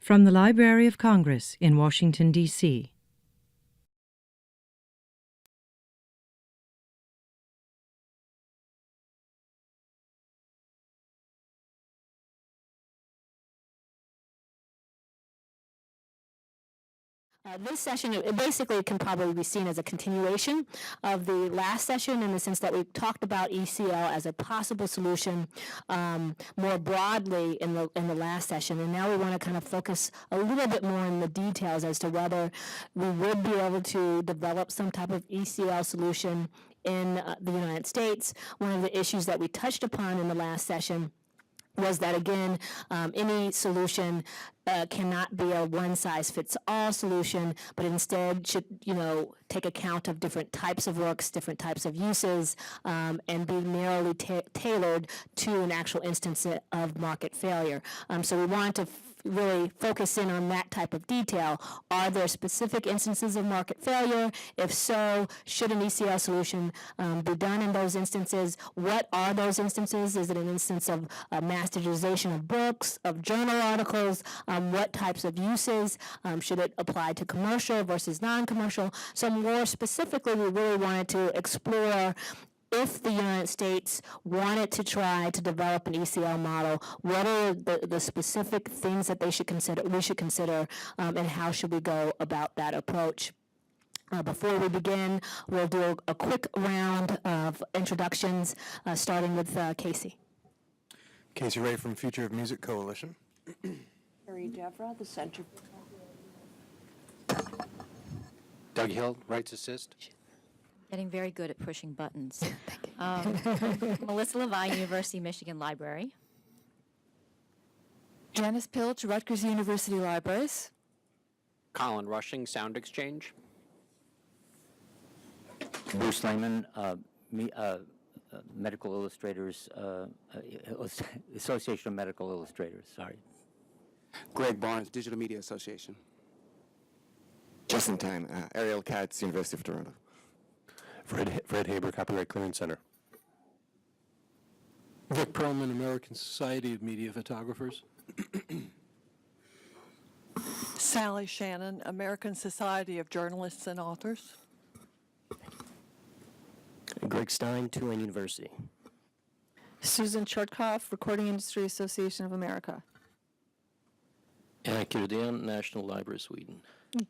From the Library of Congress in Washington, D.C. This session, it basically can probably be seen as a continuation of the last session in the sense that we talked about ECL as a possible solution more broadly in the last session, and now we want to kind of focus a little bit more in the details as to whether we would be able to develop some type of ECL solution in the United States. One of the issues that we touched upon in the last session was that, again, any solution cannot be a one-size-fits-all solution, but instead should, take account of different types of works, different types of uses, and be narrowly tailored to an actual instance of market failure. So we want to really focus in on that type of detail. Are there specific instances of market failure? If so, should an ECL solution be done in those instances? What are those instances? Is it an instance of mass digitization of books, of journal articles? What types of uses? Should it apply to commercial versus non-commercial? So more specifically, we really wanted to explore if the United States wanted to try to develop an ECL model, what are the specific things that we should consider, and how should we go about that approach? Before we begin, we'll do a quick round of introductions, starting with Casey. Casey Ray from Future of Music Coalition. Harry Devra, the Center. Doug Hill, Rights Assist. Getting very good at pushing buttons. Melissa Levine, University of Michigan Library. Janice Pilch, Rutgers University Libraries. Colin Rushing, Sound Exchange. Bruce Lehman, Medical Illustrators, Association of Medical Illustrators, sorry. Greg Barnes, Digital Media Association. Just in time, Ariel Katz, University of Toronto. Fred Haber, Copyright Clearance Center. Vic Perlman, American Society of Media Photographers. Sally Shannon, American Society of Journalists and Authors. Greg Stein, Tulane University. Susan Chortkoff, Recording Industry Association of America. Anna Rydén, National Library of Sweden.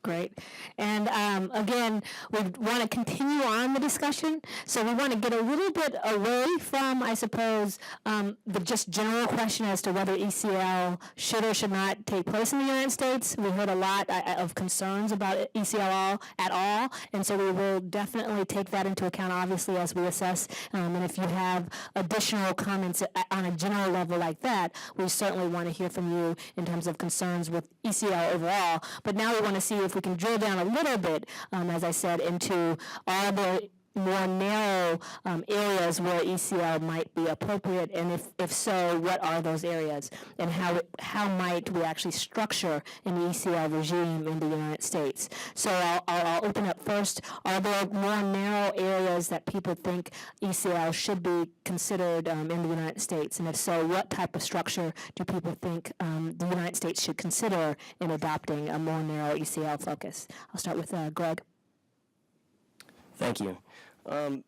Great. And again, we want to continue on the discussion. So we want to get a little bit away from, I suppose, the just general question as to whether ECL should or should not take place in the United States. We heard a lot of concerns about ECL at all. And so we will definitely take that into account, obviously, as we assess. And if you have additional comments on a general level like that, we certainly want to hear from you in terms of concerns with ECL overall. But now we want to see if we can drill down a little bit, as I said, into all the more narrow areas where ECL might be appropriate, and if so, what are those areas, and how might we actually structure an ECL regime in the United States? So I'll open up first. Are there more narrow areas that people think ECL should be considered in the United States, and if so, what type of structure do people think the United States should consider in adopting a more narrow ECL focus? I'll start with Greg. Thank you. I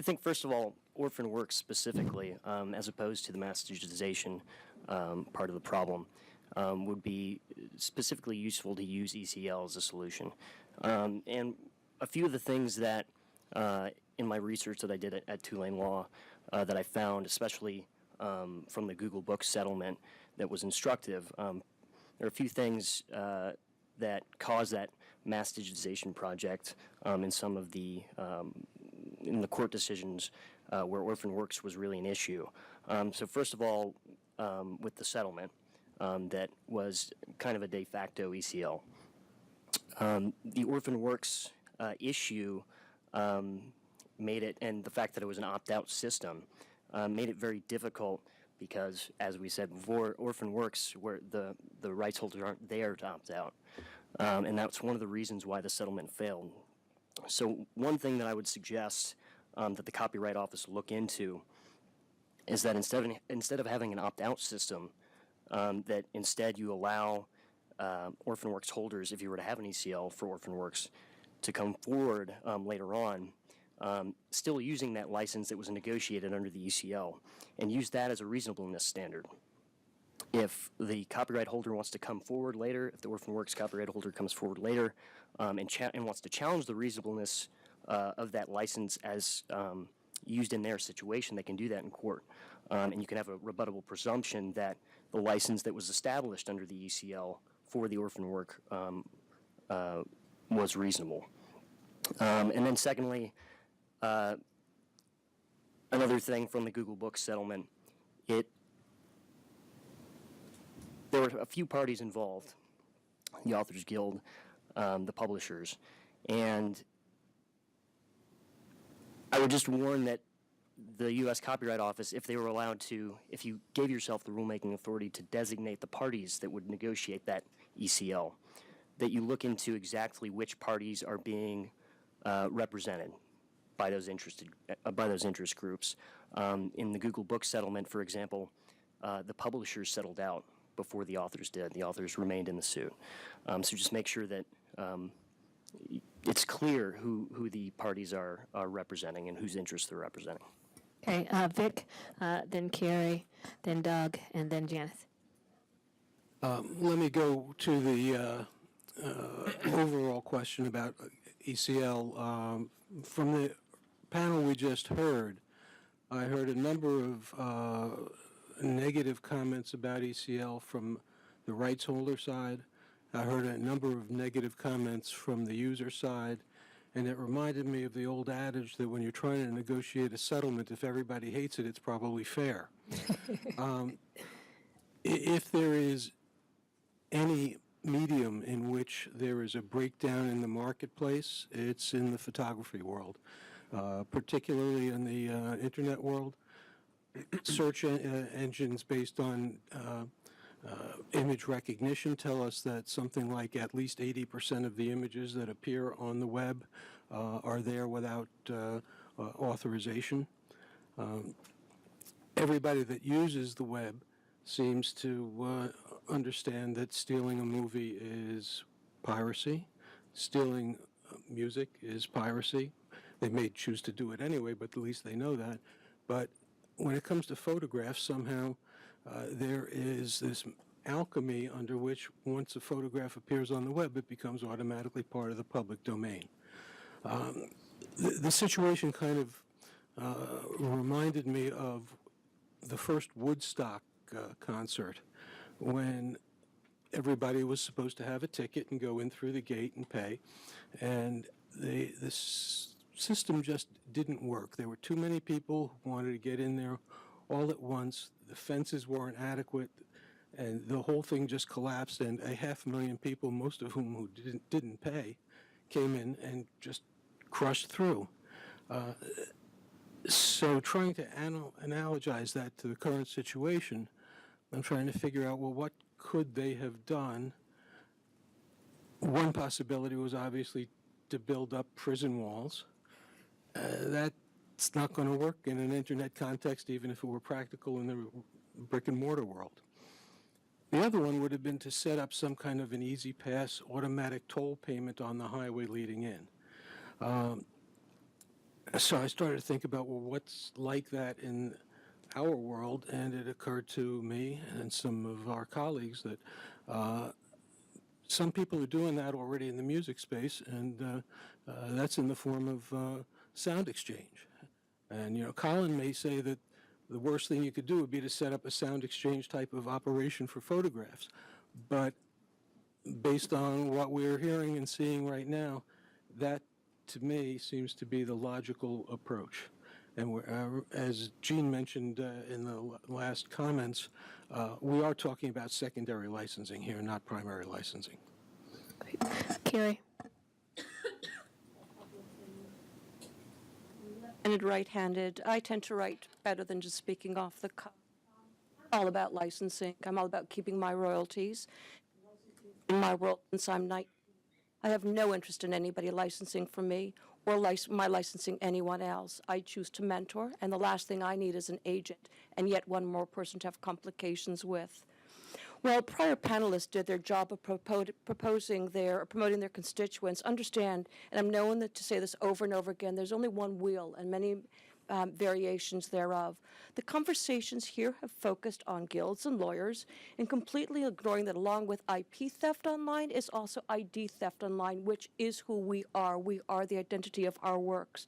think, first of all, orphan works specifically, as opposed to the mass digitization part of the problem, would be specifically useful to use ECL as a solution. And a few of the things that, in my research that I did at Tulane Law, that I found, especially from the Google Books settlement, that was instructive, there are a few things that cause that mass digitization project in some of the in the court decisions where orphan works was really an issue. So first of all, with the settlement that was kind of a de facto ECL, the orphan works issue made it, and the fact that it was an opt-out system made it very difficult because, as we said before, orphan works where the rights holders aren't there to opt out. And that's one of the reasons why the settlement failed. So one thing that I would suggest that the Copyright Office look into is that instead of having an opt-out system, that instead you allow Orphan Works holders, if you were to have an ECL for Orphan Works, to come forward later on, still using that license that was negotiated under the ECL, and use that as a reasonableness standard. If the copyright holder wants to come forward later, if the Orphan Works copyright holder comes forward later and wants to challenge the reasonableness of that license as used in their situation, they can do that in court. And you can have a rebuttable presumption that the license that was established under the ECL for the orphan work was reasonable. And then secondly, another thing from the Google Books settlement, there were a few parties involved, the Authors Guild, the publishers, and I would just warn that the U.S. Copyright Office, if they were allowed to, if you gave yourself the rulemaking authority to designate the parties that would negotiate that ECL, that you look into exactly which parties are being represented by those interest groups. In the Google Books settlement, for example, the publishers settled out before the authors did. The authors remained in the suit. So just make sure that it's clear who the parties are representing and whose interests they're representing. Okay, Vic, then Carrie, then Doug, and then Janice. Let me go to the overall question about ECL. From the panel we just heard, I heard a number of negative comments about ECL from the rights holder side. I heard a number of negative comments from the user side, and it reminded me of the old adage that when you're trying to negotiate a settlement, if everybody hates it, it's probably fair. If there is any medium in which there is a breakdown in the marketplace, it's in the photography world, particularly in the internet world. Search engines based on image recognition tell us that something like at least 80% of the images that appear on the web are there without authorization. Everybody that uses the web seems to understand that stealing a movie is piracy, stealing music is piracy. They may choose to do it anyway, but at least they know that. But when it comes to photographs, somehow there is this alchemy under which once a photograph appears on the web, it becomes automatically part of the public domain. The situation kind of reminded me of the first Woodstock concert, when everybody was supposed to have a ticket and go in through the gate and pay, and this system just didn't work. There were too many people who wanted to get in there all at once. The fences weren't adequate, and the whole thing just collapsed, and 500,000 people, most of whom who didn't pay, came in and just crushed through. So trying to analogize that to the current situation, I'm trying to figure out, well, what could they have done? One possibility was obviously to build up prison walls. That's not going to work in an internet context, even if it were practical in the brick and mortar world. The other one would have been to set up some kind of an easy pass automatic toll payment on the highway leading in. So I started to think about, well, what's like that in our world, and it occurred to me and some of our colleagues that some people are doing that already in the music space, and that's in the form of sound exchange. And, you know, Colin may say that the worst thing you could do would be to set up a sound exchange type of operation for photographs. But based on what we're hearing and seeing right now, that, to me, seems to be the logical approach. And as Gene mentioned in the last comments, we are talking about secondary licensing here, not primary licensing. Great. Carrie. Right-handed, I tend to write better than just speaking off the cuff. I'm all about licensing. I'm all about keeping my royalties in my world since I'm 19. I have no interest in anybody licensing for me or my licensing anyone else. I choose to mentor, and the last thing I need is an agent, and yet one more person to have complications with. Well, prior panelists did their job of promoting their constituents. Understand, and I'm known to say this over and over again, there's only one wheel and many variations thereof. The conversations here have focused on guilds and lawyers and completely ignoring that along with IP theft online is also ID theft online, which is who we are. We are the identity of our works.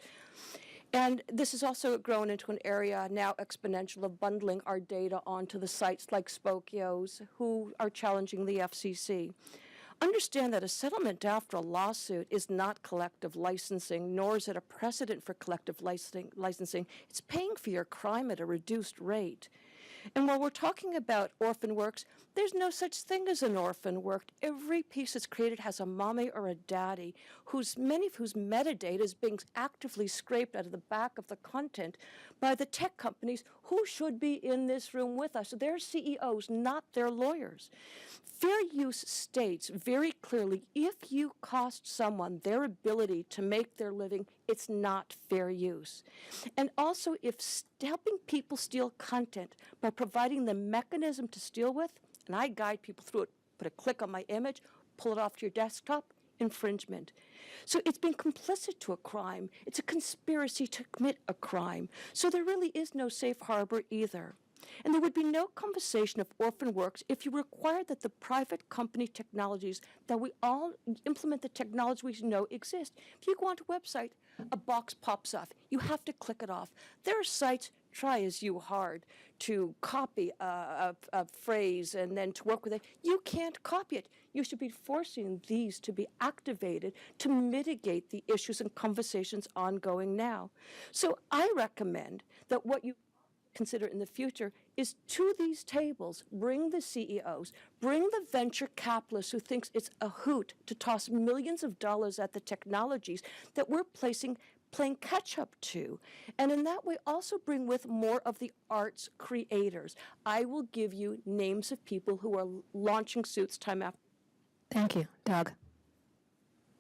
And this has also grown into an area now exponential of bundling our data onto the sites like Spokios, who are challenging the FCC. Understand that a settlement after a lawsuit is not collective licensing, nor is it a precedent for collective licensing. It's paying for your crime at a reduced rate. And while we're talking about orphan works, there's no such thing as an orphan work. Every piece that's created has a mommy or a daddy, many of whose metadata is being actively scraped out of the back of the content by the tech companies who should be in this room with us. They're CEOs, not their lawyers. Fair use states very clearly, if you cost someone their ability to make their living, it's not fair use. And also, if helping people steal content by providing the mechanism to steal with, and I guide people through it, put a click on my image, pull it off to your desktop, infringement. So it's been complicit to a crime. It's a conspiracy to commit a crime. So there really is no safe harbor either. And there would be no conversation of orphan works if you required that the private company technologies, that we all implement the technology we know exist. If you go onto a website, a box pops off. You have to click it off. There are sites, try as you hard, to copy a phrase and then to work with it. You can't copy it. You should be forcing these to be activated to mitigate the issues and conversations ongoing now. So I recommend that what you consider in the future is to these tables, bring the CEOs, bring the venture capitalists who thinks it's a hoot to toss millions of dollars at the technologies that we're playing catch up to. And in that way also bring with more of the arts creators. I will give you names of people who are launching suits time after. Thank you. Doug.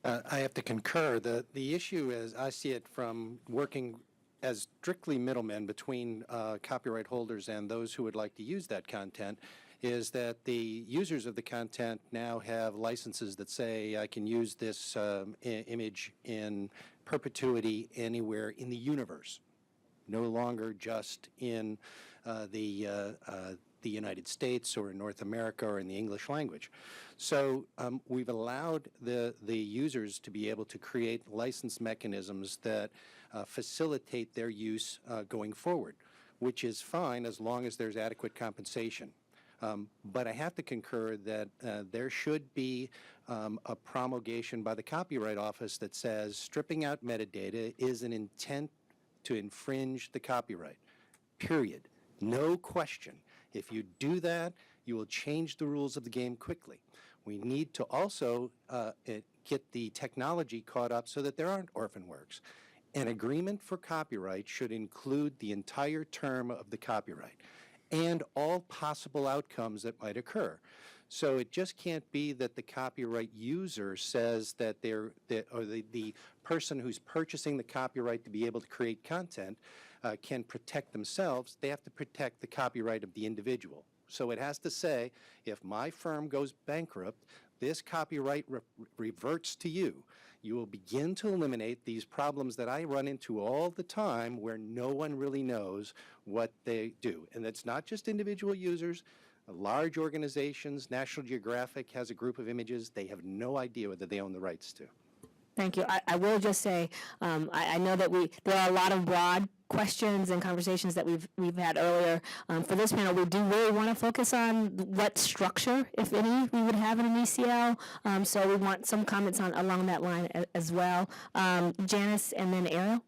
I have to concur. The issue is, I see it from working as strictly middlemen between copyright holders and those who would like to use that content, is that the users of the content now have licenses that say I can use this image in perpetuity anywhere in the universe, no longer just in the United States or in North America or in the English language. So we've allowed the users to be able to create license mechanisms that facilitate their use going forward, which is fine as long as there's adequate compensation. But I have to concur that there should be a promulgation by the Copyright Office that says stripping out metadata is an intent to infringe the copyright, period. No question. If you do that, you will change the rules of the game quickly. We need to also get the technology caught up so that there aren't orphan works. An agreement for copyright should include the entire term of the copyright and all possible outcomes that might occur. So it just can't be that the copyright user says that the person who's purchasing the copyright to be able to create content can protect themselves. They have to protect the copyright of the individual. So it has to say, if my firm goes bankrupt, this copyright reverts to you. You will begin to eliminate these problems that I run into all the time where no one really knows what they do. And it's not just individual users. Large organizations, National Geographic has a group of images. They have no idea whether they own the rights to. Thank you. I will just say, I know that there are a lot of broad questions and conversations that we've had earlier. For this panel, we do really want to focus on what structure, if any, we would have in an ECL. So we want some comments along that line as well. Janice and then Ariel.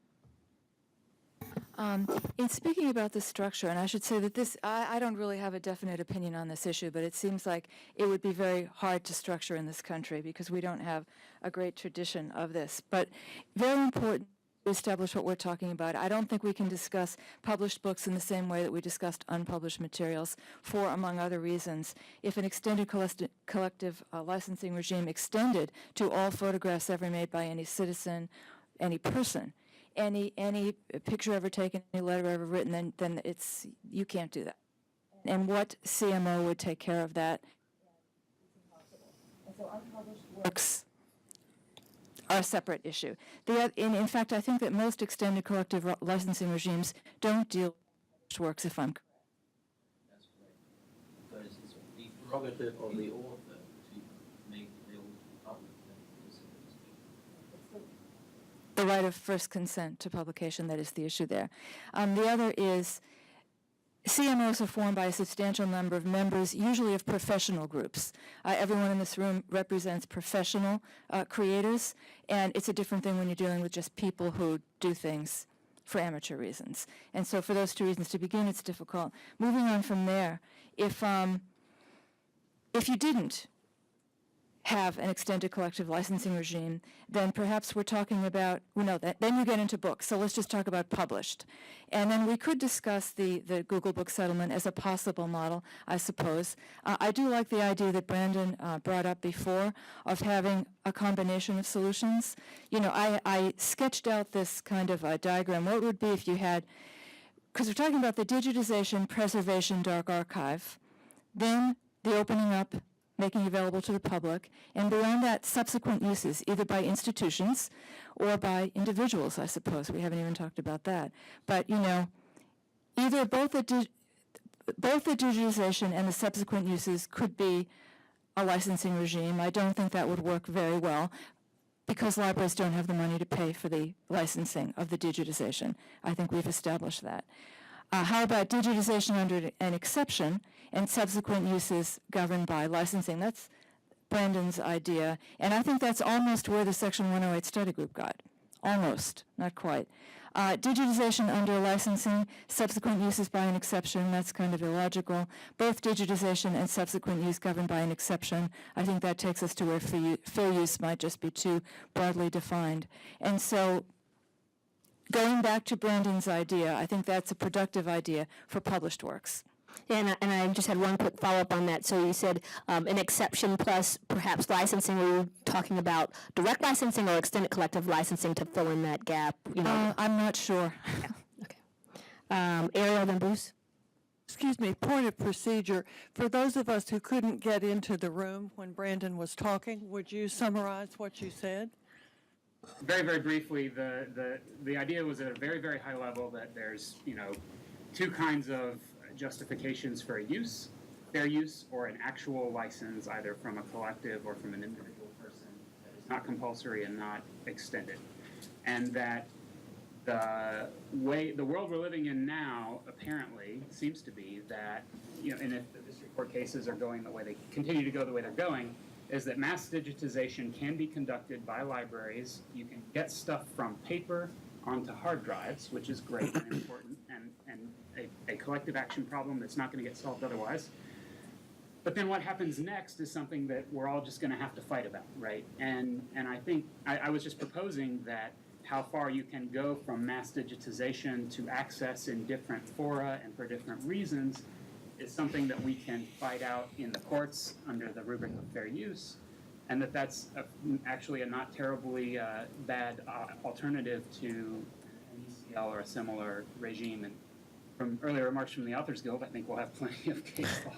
In speaking about the structure, and I should say that I don't really have a definite opinion on this issue, but it seems like it would be very hard to structure in this country because we don't have a great tradition of this. But very important to establish what we're talking about. I don't think we can discuss published books in the same way that we discussed unpublished materials for, among other reasons. If an extended collective licensing regime extended to all photographs ever made by any citizen, any person, any picture ever taken, any letter ever written, then you can't do that. And what CMO would take care of that? works are a separate issue. In fact, I think that most extended collective licensing regimes don't deal with published works, if I'm correct. That's correct. Because it's the prerogative of the author to make available to the public. The right of first consent to publication, that is the issue there. The other is CMOs are formed by a substantial number of members, usually of professional groups. Everyone in this room represents professional creators, and it's a different thing when you're dealing with just people who do things for amateur reasons. And so for those two reasons, to begin, it's difficult. Moving on from there, if you didn't have an extended collective licensing regime, then perhaps we're talking about, then you get into books. So let's just talk about published. And then we could discuss the Google Book settlement as a possible model, I suppose. I do like the idea that Brandon brought up before of having a combination of solutions. I sketched out this kind of a diagram. What it would be if you had, because we're talking about the digitization, preservation, dark archive, then the opening up, making available to the public, and beyond that, subsequent uses, either by institutions or by individuals, I suppose. We haven't even talked about that. But, either both the digitization and the subsequent uses could be a licensing regime. I don't think that would work very well because libraries don't have the money to pay for the licensing of the digitization. I think we've established that. How about digitization under an exception and subsequent uses governed by licensing? That's Brandon's idea, and I think that's almost where the Section 108 study group got. Almost, not quite. Digitization under licensing, subsequent uses by an exception, that's kind of illogical. Both digitization and subsequent use governed by an exception, I think that takes us to where fair use might just be too broadly defined. And so, going back to Brandon's idea, I think that's a productive idea for published works. And I just had one quick follow-up on that. So you said an exception plus perhaps licensing. Were you talking about direct licensing or extended collective licensing to fill in that gap? I'm not sure. Yeah. Okay. Ariel, then Bruce. Excuse me, point of procedure. For those of us who couldn't get into the room when Brandon was talking, would you summarize what you said? Very, very briefly, the idea was at a very, very high level that there's, two kinds of justifications for a use, fair use, or an actual license, either from a collective or from an individual person that is not compulsory and not extended. And that the world we're living in now apparently seems to be that, and if the district court cases are going the way they continue to go the way they're going, is that mass digitization can be conducted by libraries. You can get stuff from paper onto hard drives, which is great and important, and a collective action problem that's not going to get solved otherwise. But then what happens next is something that we're all just going to have to fight about, right? And I think I was just proposing that how far you can go from mass digitization to access in different fora and for different reasons is something that we can fight out in the courts under the rubric of fair use, and that's actually a not terribly bad alternative to an ECL or a similar regime. And from earlier remarks from the Authors Guild, I think we'll have plenty of case law.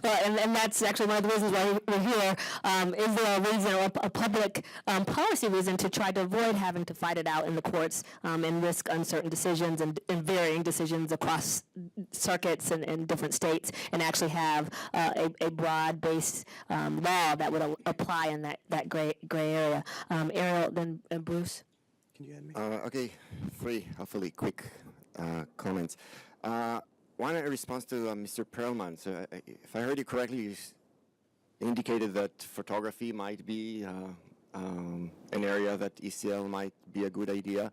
Well, and that's actually one of the reasons why we're here. Is there a reason, a public policy reason, to try to avoid having to fight it out in the courts and risk uncertain decisions and varying decisions across circuits and different states, and actually have a broad-based law that would apply in that gray area? Ariel, then Bruce. Can you add me? Okay, 3 hopefully quick comments. One in response to Mr. Perlman. So if I heard you correctly, you indicated that photography might be an area that ECL might be a good idea.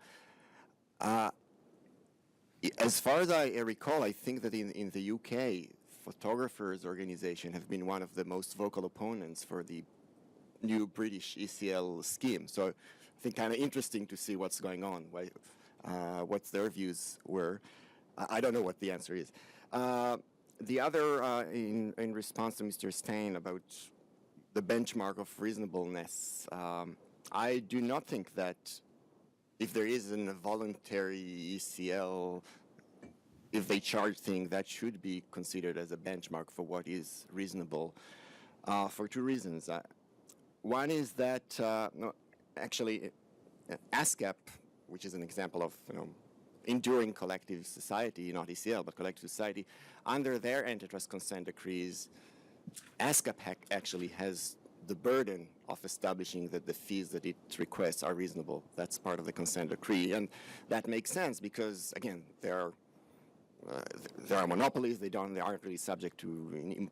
As far as I recall, I think that in the UK, photographers' organization have been one of the most vocal opponents for the new British ECL scheme. So I think kind of interesting to see what's going on, what their views were. I don't know what the answer is. The other, in response to Mr. Stein about the benchmark of reasonableness, I do not think that if there is a voluntary ECL, if they charge things, that should be considered as a benchmark for what is reasonable, for 2 reasons. One is that, no, actually, ASCAP, which is an example of enduring collective society, not ECL, but collective society, under their antitrust consent decrees, ASCAP actually has the burden of establishing that the fees that it requests are reasonable. That's part of the consent decree, and that makes sense because, again, there are monopolies. They aren't really subject to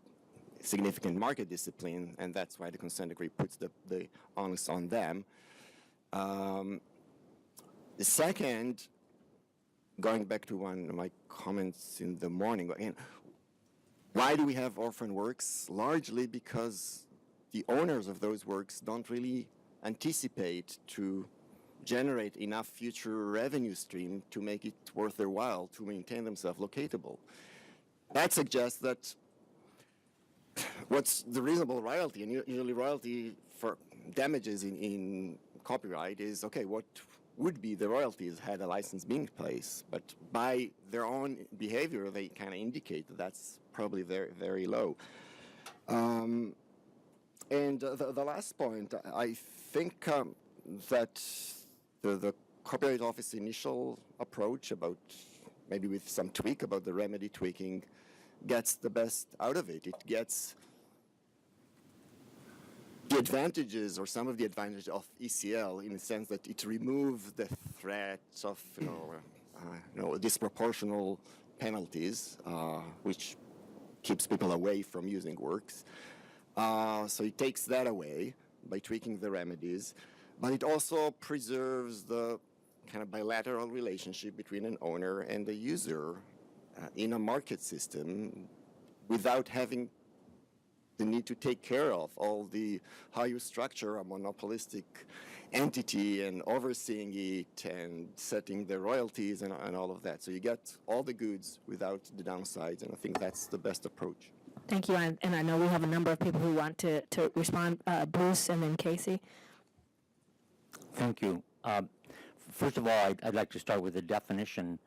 significant market discipline, and that's why the consent decree puts the onus on them. The second, going back to one of my comments in the morning, again, why do we have orphan works? Largely because the owners of those works don't really anticipate to generate enough future revenue stream to make it worth their while to maintain themselves locatable. That suggests that what's the reasonable royalty, and usually royalty for damages in copyright is, okay, what would be the royalties had a license been in place? But by their own behavior, they kind of indicate that that's probably very, very low. And the last point, I think that the Copyright Office initial approach about, maybe with some tweak about the remedy tweaking, gets the best out of it. It gets the advantages, or some of the advantages of ECL, in the sense that it removes the threat of disproportional penalties, which keeps people away from using works. So it takes that away by tweaking the remedies, but it also preserves the kind of bilateral relationship between an owner and a user in a market system without having the need to take care of all the how you structure a monopolistic entity and overseeing it and setting the royalties and all of that. So you get all the goods without the downsides, and I think that's the best approach. Thank you, and I know we have a number of people who want to respond. Bruce and then Casey. Thank you. First of all, I'd like to start with the definition.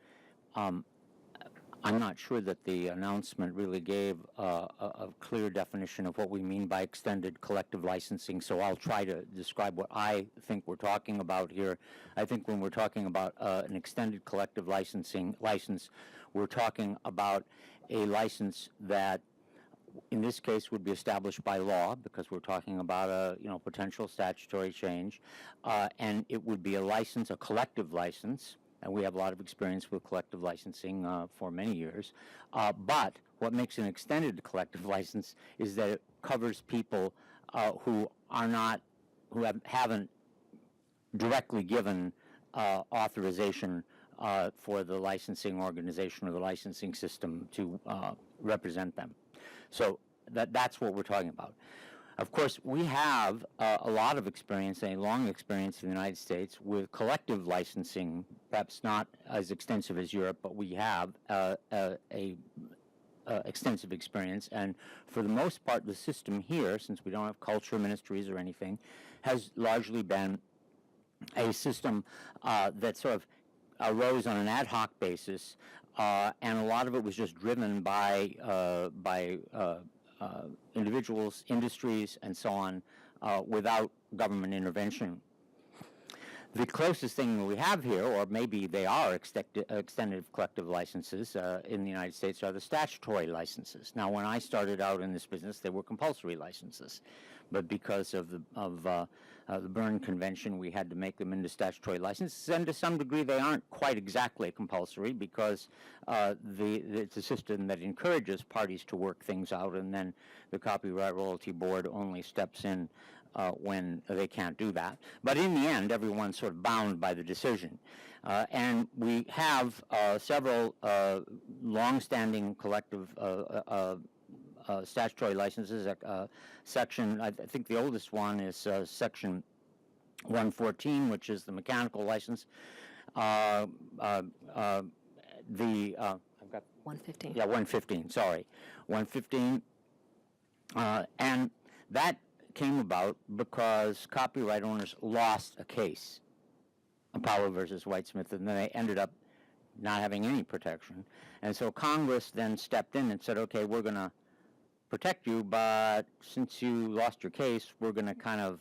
I'm not sure that the announcement really gave a clear definition of what we mean by extended collective licensing, so I'll try to describe what I think we're talking about here. I think when we're talking about an extended collective license, we're talking about a license that in this case would be established by law, because we're talking about a potential statutory change, and it would be a collective license, and we have a lot of experience with collective licensing for many years. But what makes an extended collective license is that it covers people who haven't directly given authorization for the licensing organization or the licensing system to represent them. So that's what we're talking about. Of course, we have a lot of experience, a long experience in the United States with collective licensing, perhaps not as extensive as Europe, but we have extensive experience. And for the most part, the system here, since we don't have culture ministries or anything, has largely been a system that sort of arose on an ad hoc basis, and a lot of it was just driven by individuals, industries, and so on, without government intervention. The closest thing that we have here, or maybe they are extended collective licenses in the United States, are the statutory licenses. Now, when I started out in this business, they were compulsory licenses, but because of the Berne Convention, we had to make them into statutory licenses, and to some degree they aren't quite exactly compulsory, because it's a system that encourages parties to work things out, and then the Copyright Royalty Board only steps in when they can't do that. But in the end, everyone's sort of bound by the decision. And we have several long-standing collective statutory licenses. Section, I think the oldest one is Section 114, which is the mechanical license. I've got 115. Yeah, 115. Sorry, 115, and that came about because copyright owners lost a case, Apollo versus Whitesmith, and then they ended up not having any protection. And so Congress then stepped in and said, okay, we're going to protect you, but since you lost your case, we're going to kind of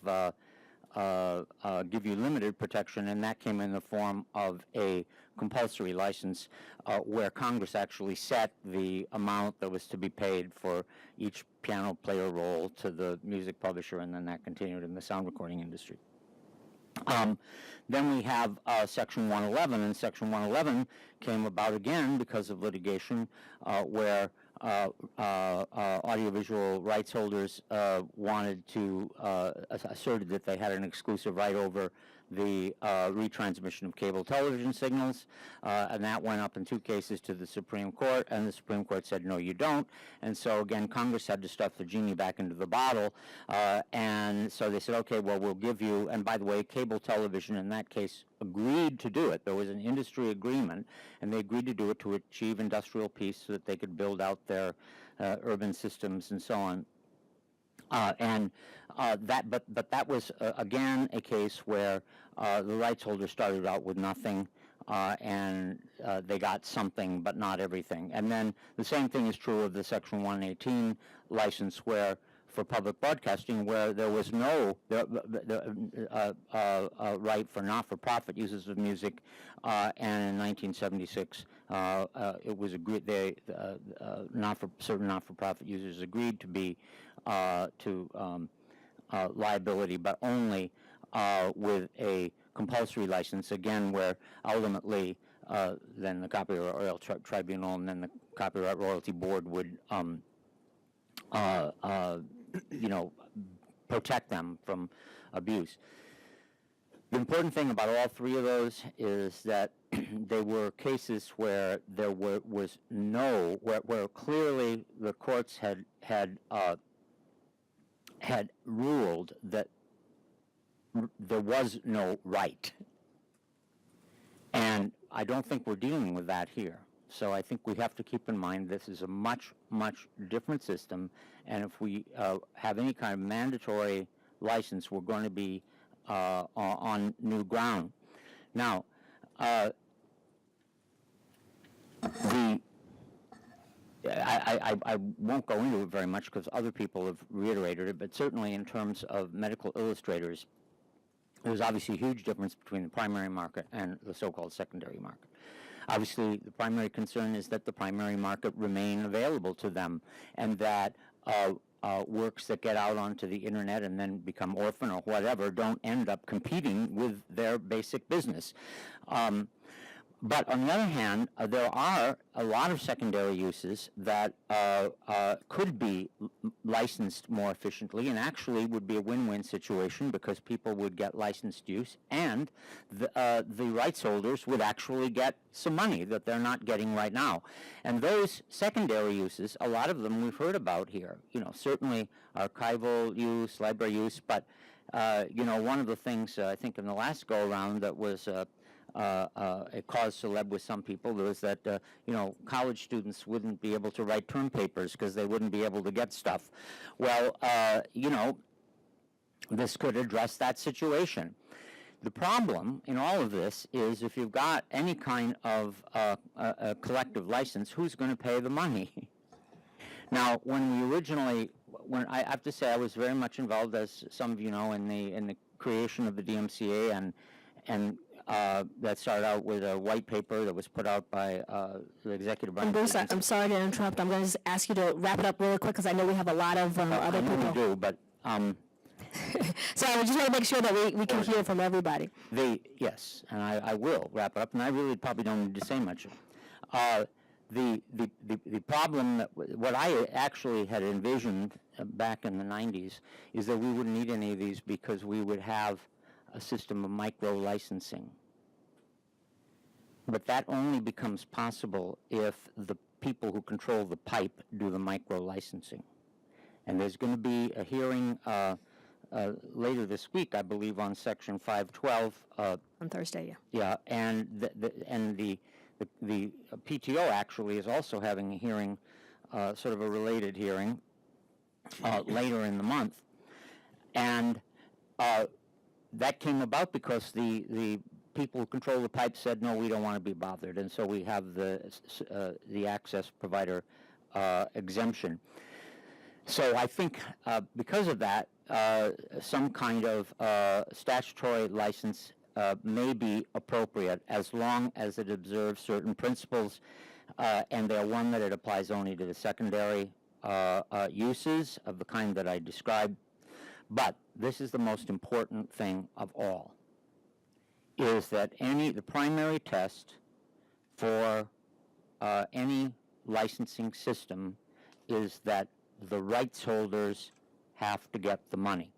give you limited protection, and that came in the form of a compulsory license where Congress actually set the amount that was to be paid for each piano player role to the music publisher, and then that continued in the sound recording industry. Then we have Section 111, and Section 111 came about again because of litigation where audiovisual rights holders wanted to, asserted that they had an exclusive right over the retransmission of cable television signals, and that went up in 2 cases to the Supreme Court, and the Supreme Court said, no, you don't. And so, again, Congress had to stuff the genie back into the bottle, and so they said, okay, well, we'll give you, and by the way, cable television in that case agreed to do it. There was an industry agreement, and they agreed to do it to achieve industrial peace so that they could build out their urban systems and so on. But that was again a case where the rights holder started out with nothing, and they got something, but not everything. And then the same thing is true of the Section 118 license, where for public broadcasting, where there was no right for not-for-profit uses of music, and in 1976 it was agreed certain not-for-profit users agreed to be to liability, but only with a compulsory license, again, where ultimately then the Copyright Royalty Tribunal and then the Copyright Royalty Board would protect them from abuse. The important thing about all 3 of those is that they were cases where there was no, where clearly the courts had ruled that there was no right. And I don't think we're dealing with that here. So I think we have to keep in mind this is a much, much different system, and if we have any kind of mandatory license, we're going to be on new ground. Now, I won't go into it very much because other people have reiterated it, but certainly in terms of medical illustrators, there's obviously a huge difference between the primary market and the so-called secondary market. Obviously, the primary concern is that the primary market remain available to them, and that works that get out onto the internet and then become orphan or whatever don't end up competing with their basic business. But on the other hand, there are a lot of secondary uses that could be licensed more efficiently, and actually would be a win-win situation because people would get licensed use, and the rights holders would actually get some money that they're not getting right now. And those secondary uses, a lot of them we've heard about here. Certainly archival use, library use, but one of the things I think in the last go-around that was a cause celeb with some people was that college students wouldn't be able to write term papers because they wouldn't be able to get stuff. Well, this could address that situation. The problem in all of this is if you've got any kind of a collective license, who's going to pay the money? Now, when I have to say I was very much involved, as some of you know, in the creation of the DMCA, and that started out with a white paper that was put out by the executive branch. Bruce, I'm sorry to interrupt. I'm going to ask you to wrap it up really quick because I know we have a lot of other people. I do, but so I just want to make sure that we can hear from everybody. Yes, and I will wrap it up, and I really probably don't need to say much. The problem that what I actually had envisioned back in the 90s is that we wouldn't need any of these because we would have a system of micro-licensing. But that only becomes possible if the people who control the pipe do the micro-licensing. And there's going to be a hearing later this week, I believe, on Section 512. On Thursday, yeah. Yeah, and the PTO actually is also having a hearing, sort of a related hearing, later in the month. And that came about because the people who control the pipe said, no, we don't want to be bothered. And so we have the access provider exemption. So I think because of that, some kind of statutory license may be appropriate as long as it observes certain principles, and they're one that it applies only to the secondary uses of the kind that I described. But this is the most important thing of all, is that the primary test for any licensing system is that the rights holders have to get the money.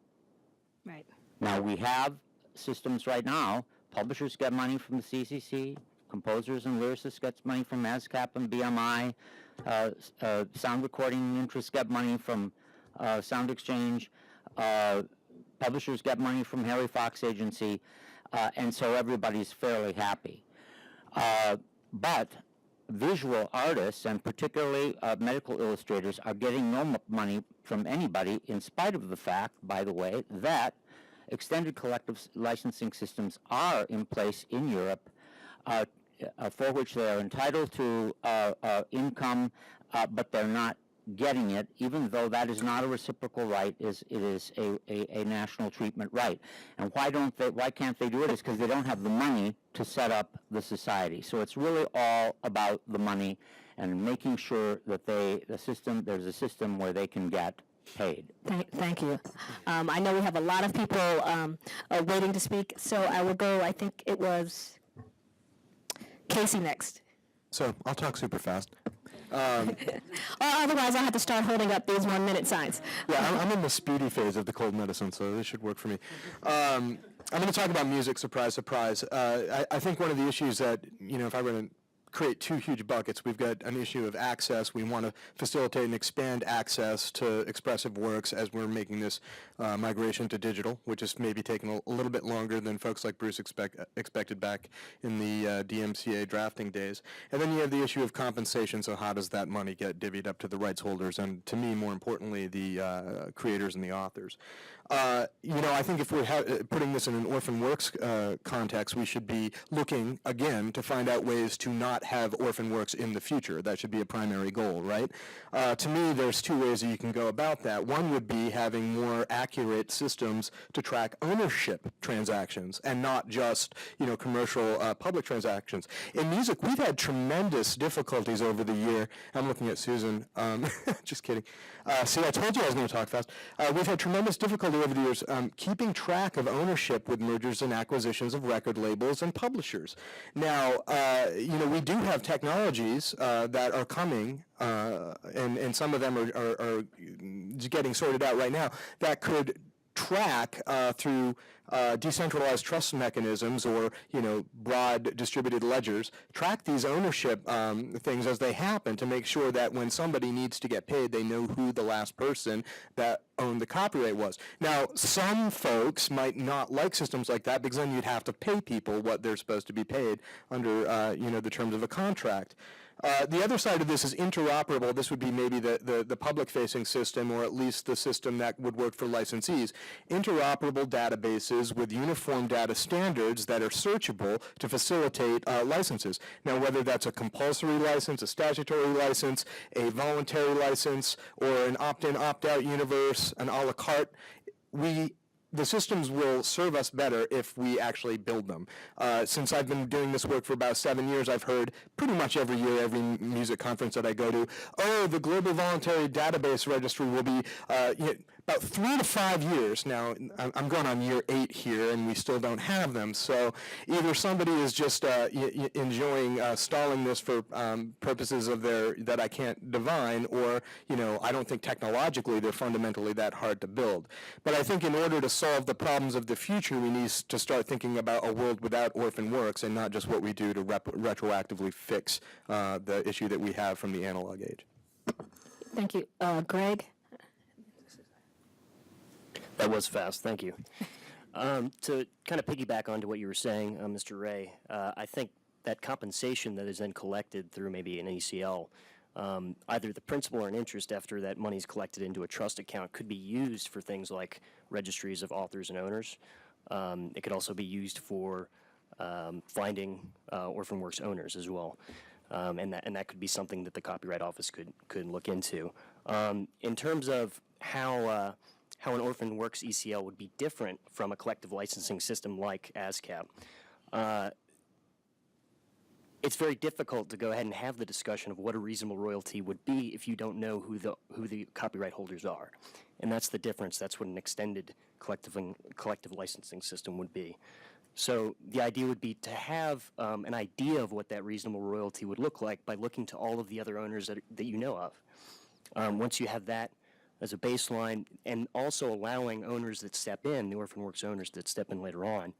Right. Now, we have systems right now. Publishers get money from the CCC. Composers and lyricists get money from ASCAP and BMI. Sound recording interests get money from Sound Exchange. Publishers get money from Harry Fox Agency. And so everybody's fairly happy. But visual artists, and particularly medical illustrators, are getting no money from anybody, in spite of the fact, by the way, that extended collective licensing systems are in place in Europe, for which they are entitled to income, but they're not getting it, even though that is not a reciprocal right. It is a national treatment right. And why can't they do it? Is because they don't have the money to set up the society. So it's really all about the money and making sure that there's a system where they can get paid. Thank you. I know we have a lot of people waiting to speak, so I will go, I think it was Casey next. So I'll talk super fast. Otherwise, I'll have to start holding up these 1-minute signs. Yeah, I'm in the speedy phase of the cold medicine, so this should work for me. I'm going to talk about music, surprise, surprise. I think one of the issues that, if I were to create two huge buckets, we've got an issue of access. We want to facilitate and expand access to expressive works as we're making this migration to digital, which is maybe taking a little bit longer than folks like Bruce expected back in the DMCA drafting days. And then you have the issue of compensation, so how does that money get divvied up to the rights holders and, to me, more importantly, the creators and the authors. I think if we're putting this in an orphan works context, we should be looking, again, to find out ways to not have orphan works in the future. That should be a primary goal, right? To me, there's two ways that you can go about that. One would be having more accurate systems to track ownership transactions and not just, commercial public transactions. In music, we've had tremendous difficulties over the year. I'm looking at Susan. Just kidding. See, I told you I was going to talk fast. We've had tremendous difficulty over the years keeping track of ownership with mergers and acquisitions of record labels and publishers. Now, we do have technologies that are coming, and some of them are getting sorted out right now, that could track through decentralized trust mechanisms or, broad distributed ledgers, track these ownership things as they happen to make sure that when somebody needs to get paid, they know who the last person that owned the copyright was. Now, some folks might not like systems like that because then you'd have to pay people what they're supposed to be paid under, the terms of a contract. The other side of this is interoperable. This would be maybe the public-facing system, or at least the system that would work for licensees. Interoperable databases with uniform data standards that are searchable to facilitate licenses. Now, whether that's a compulsory license, a statutory license, a voluntary license, or an opt-in, opt-out universe, an a la carte, the systems will serve us better if we actually build them. Since I've been doing this work for about 7 years, I've heard pretty much every year, every music conference that I go to, the Global Voluntary Database Registry will be about 3 to 5 years. Now, I'm going on year 8 here, and we still don't have them. So either somebody is just enjoying stalling this for purposes of that I can't divine, or I don't think technologically they're fundamentally that hard to build. But I think in order to solve the problems of the future, we need to start thinking about a world without orphan works, and not just what we do to retroactively fix the issue that we have from the analog age. Thank you. Greg? That was fast, thank you. To kind of piggyback onto what you were saying, Mr. Ray, I think that compensation that is then collected through maybe an ACL, either the principal or an interest after that money is collected into a trust account, could be used for things like registries of authors and owners. It could also be used for finding orphan works owners as well. and that could be something that the Copyright Office could look into. In terms of how an Orphan Works ECL would be different from a collective licensing system like ASCAP, it's very difficult to go ahead and have the discussion of what a reasonable royalty would be if you don't know who the copyright holders are. And that's the difference. That's what an extended collective licensing system would be. So the idea would be to have an idea of what that reasonable royalty would look like by looking to all of the other owners that you know of. Once you have that as a baseline, and also allowing owners that step in, the Orphan Works owners that step in later on,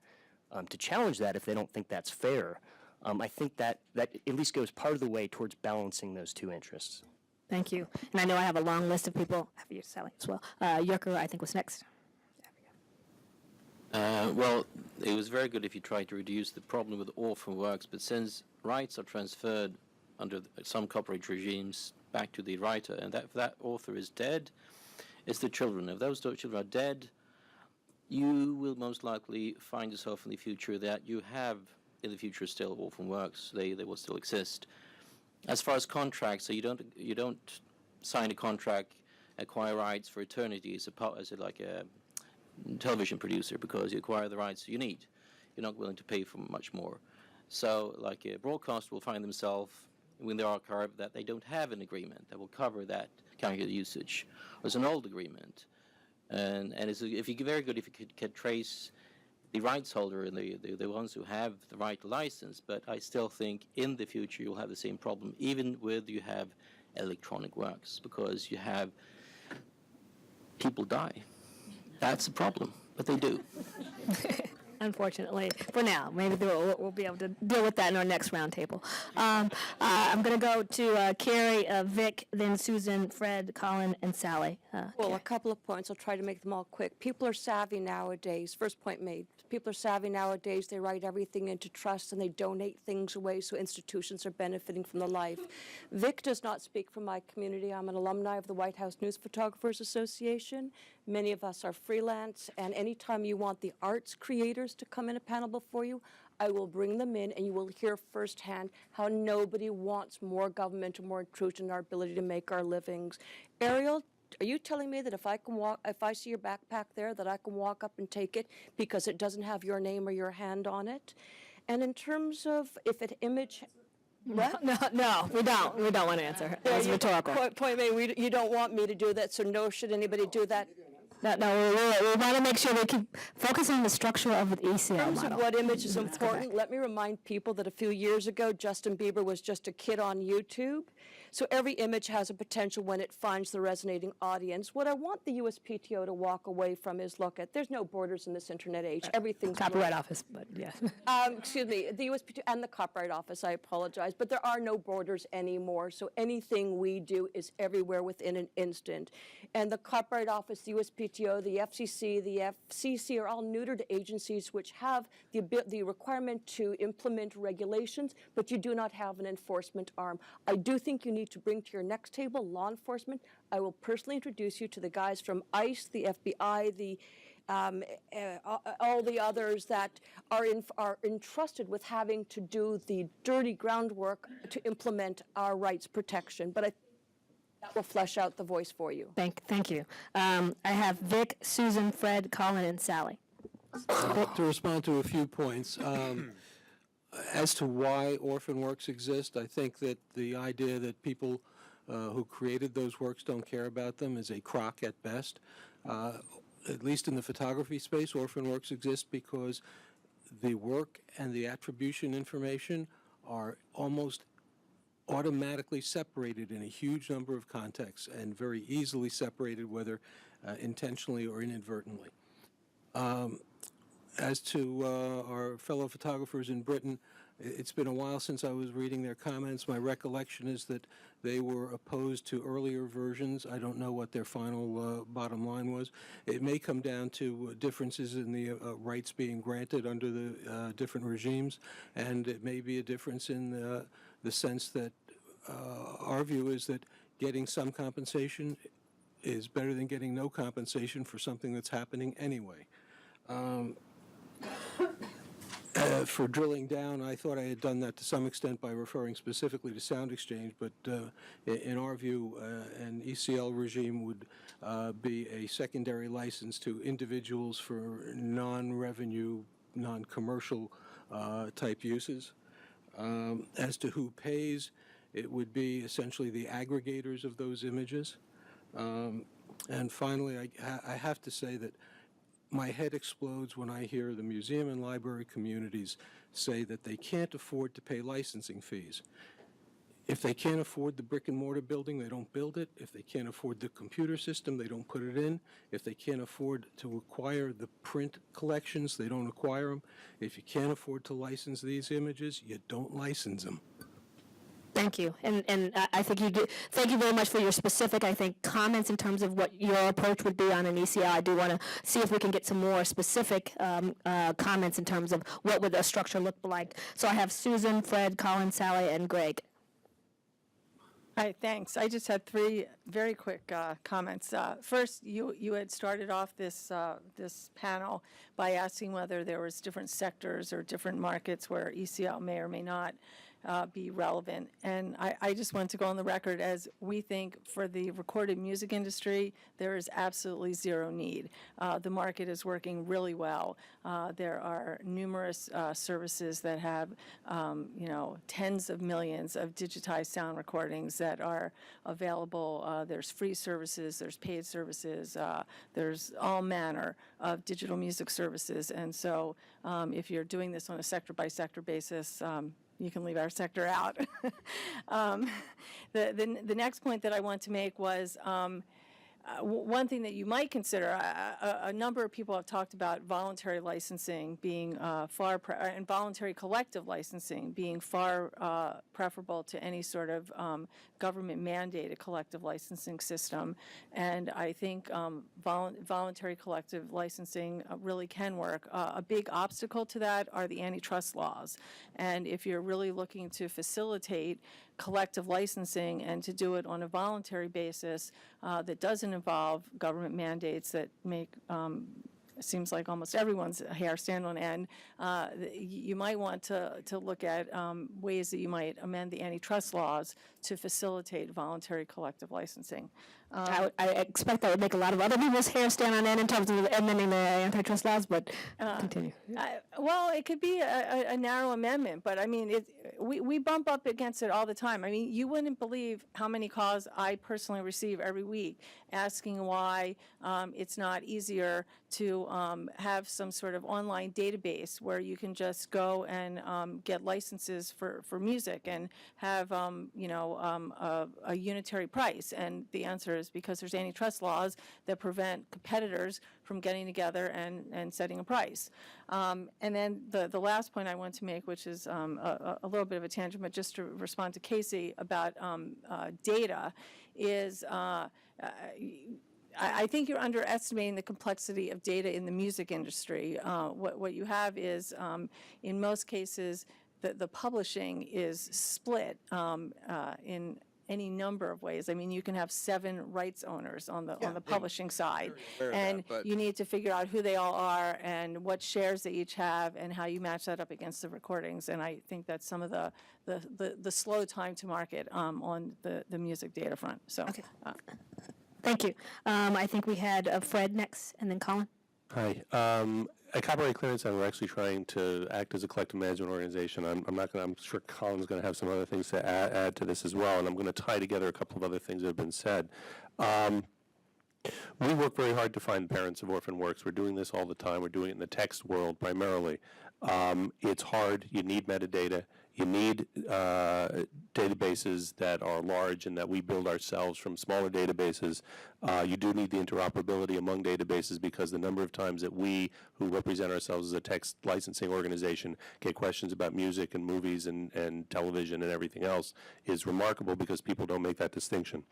to challenge that if they don't think that's fair, I think that at least goes part of the way towards balancing those two interests. Thank you. And I know I have a long list of people. Have you, Sally, as well? Yerker, I think, was next. Well, it was very good if you tried to reduce the problem with Orphan Works, but since rights are transferred under some copyright regimes back to the writer, and if that author is dead, it's the children. If those children are dead, you will most likely find yourself in the future that you have in the future still Orphan Works. They will still exist. As far as contracts, so you don't sign a contract, acquire rights for eternity as like a television producer, because you acquire the rights you need. You're not willing to pay for much more. So like a broadcaster will find themselves in the archive that they don't have an agreement that will cover that kind of usage. There's an old agreement. And it's very good if you could trace the rights holder and the ones who have the right to license, but I still think in the future you'll have the same problem, even with you have electronic works, because you have people die. That's a problem, but they do. Unfortunately, for now. Maybe we'll be able to deal with that in our next roundtable. I'm going to go to Carrie, Vic, then Susan, Fred, Colin, and Sally. Well, a couple of points. I'll try to make them all quick. People are savvy nowadays. First point made. People are savvy nowadays. They write everything into trust and they donate things away so institutions are benefiting from the life. Vic does not speak for my community. I'm an alumni of the White House News Photographers Association. Many of us are freelance, and anytime you want the arts creators to come in a panel before you, I will bring them in and you will hear firsthand how nobody wants more government or more intrusion in our ability to make our livings. Ariel, are you telling me that if I see your backpack there, that I can walk up and take it because it doesn't have your name or your hand on it? And in terms of if an image... What? No, we don't. We don't want to answer. It's rhetorical. Point made. You don't want me to do that, so no, should anybody do that? No, we want to make sure we keep focusing on the structure of the ECL In terms model. of what image is important, let me remind people that a few years ago, Justin Bieber was just a kid on YouTube. So every image has a potential when it finds the resonating audience. What I want the USPTO to walk away from is, look, there's no borders in this internet age. Everything's Copyright Office, but yes. Excuse me, the USPTO and the Copyright Office, I apologize, but there are no borders anymore, so anything we do is everywhere within an instant. And the Copyright Office, the USPTO, the FCC, the FCC are all neutered agencies which have the requirement to implement regulations, but you do not have an enforcement arm. I do think you need to bring to your next table law enforcement. I will personally introduce you to the guys from ICE, the FBI, all the others that are entrusted with having to do the dirty groundwork to implement our rights protection. But that will flesh out the voice for you. Thank you. I have Vic, Susan, Fred, Colin, and Sally. To respond to a few points, as to why Orphan Works exist, I think that the idea that people who created those works don't care about them is a crock at best. At least in the photography space, Orphan Works exists because the work and the attribution information are almost automatically separated in a huge number of contexts and very easily separated, whether intentionally or inadvertently. As to our fellow photographers in Britain, it's been a while since I was reading their comments. My recollection is that they were opposed to earlier versions. I don't know what their final bottom line was. It may come down to differences in the rights being granted under the different regimes, and it may be a difference in the sense that our view is that getting some compensation is better than getting no compensation for something that's happening anyway. for drilling down, I thought I had done that to some extent by referring specifically to Sound Exchange, but in our view, an ECL regime would be a secondary license to individuals for non-revenue, non-commercial type uses. As to who pays, it would be essentially the aggregators of those images. And finally, I have to say that my head explodes when I hear the museum and library communities say that they can't afford to pay licensing fees. If they can't afford the brick and mortar building, they don't build it. If they can't afford the computer system, they don't put it in. If they can't afford to acquire the print collections, they don't acquire them. If you can't afford to license these images, you don't license them. Thank you, and I think you do. Thank you very much for your specific, I think, comments in terms of what your approach would be on an ECL. I do want to see if we can get some more specific comments in terms of what would a structure look like. So I have Susan, Fred, Colin, Sally, and Greg. Hi, thanks. I just had three very quick comments. First, you had started off this panel by asking whether there was different sectors or different markets where ECL may or may not be relevant. And I just want to go on the record as we think for the recorded music industry, there is absolutely zero need. The market is working really well. There are numerous services that have, tens of millions of digitized sound recordings that are available. There's free services, there's paid services, there's all manner of digital music services. And so if you're doing this on a sector-by-sector basis, you can leave our sector out. The next point that I want to make was one thing that you might consider, a number of people have talked about voluntary licensing being and voluntary collective licensing being far preferable to any sort of government-mandated collective licensing system. And I think voluntary collective licensing really can work. A big obstacle to that are the antitrust laws. And if you're really looking to facilitate collective licensing and to do it on a voluntary basis that doesn't involve government mandates that make it seems like almost everyone's hair stand on end, you might want to look at ways that you might amend the antitrust laws to facilitate voluntary collective licensing. I expect that would make a lot of other people's hair stand on end in terms of amending the antitrust laws, but continue. Well, it could be a narrow amendment, but I mean, we bump up against it all the time. I mean, you wouldn't believe how many calls I personally receive every week asking why it's not easier to have some sort of online database where you can just go and get licenses for music and have a unitary price. And the answer is because there's antitrust laws that prevent competitors from getting together and setting a price. And then the last point I want to make, which is a little bit of a tangent, but just to respond to Casey about data, is I think you're underestimating the complexity of data in the music industry. What you have is, in most cases, the publishing is split in any number of ways. I mean, you can have 7 rights owners on the publishing side, and you need to figure out who they all are and what shares they each have and how you match that up against the recordings. And I think that's some of the slow time to market on the music data front. So, okay. Thank you. I think we had Fred next, and then Colin. Hi. At Copyright Clearance, we're actually trying to act as a collective management organization. I'm sure Colin's going to have some other things to add to this as well, and I'm going to tie together a couple of other things that have been said. We work very hard to find parents of orphan works. We're doing this all the time. We're doing it in the text world primarily. It's hard. You need metadata. You need databases that are large and that we build ourselves from smaller databases. You do need the interoperability among databases because the number of times that we, who represent ourselves as a text licensing organization, get questions about music and movies and television and everything else is remarkable because people don't make that distinction.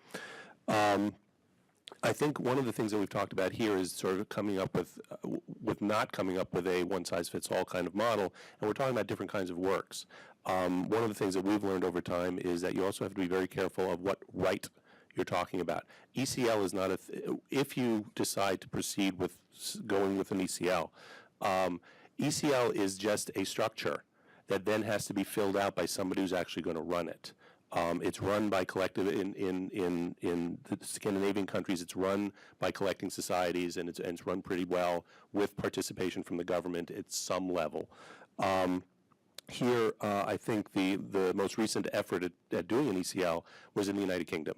I think one of the things that we've talked about here is sort of coming up with not coming up with a one-size-fits-all kind of model, and we're talking about different kinds of works. One of the things that we've learned over time is that you also have to be very careful of what right you're talking about. ECL is not if you decide to proceed with going with an ECL, ECL is just a structure that then has to be filled out by somebody who's actually going to run it. It's run by collective in the Scandinavian countries. It's run by collecting societies, and it's run pretty well with participation from the government at some level. Here, I think the most recent effort at doing an ECL was in the United Kingdom.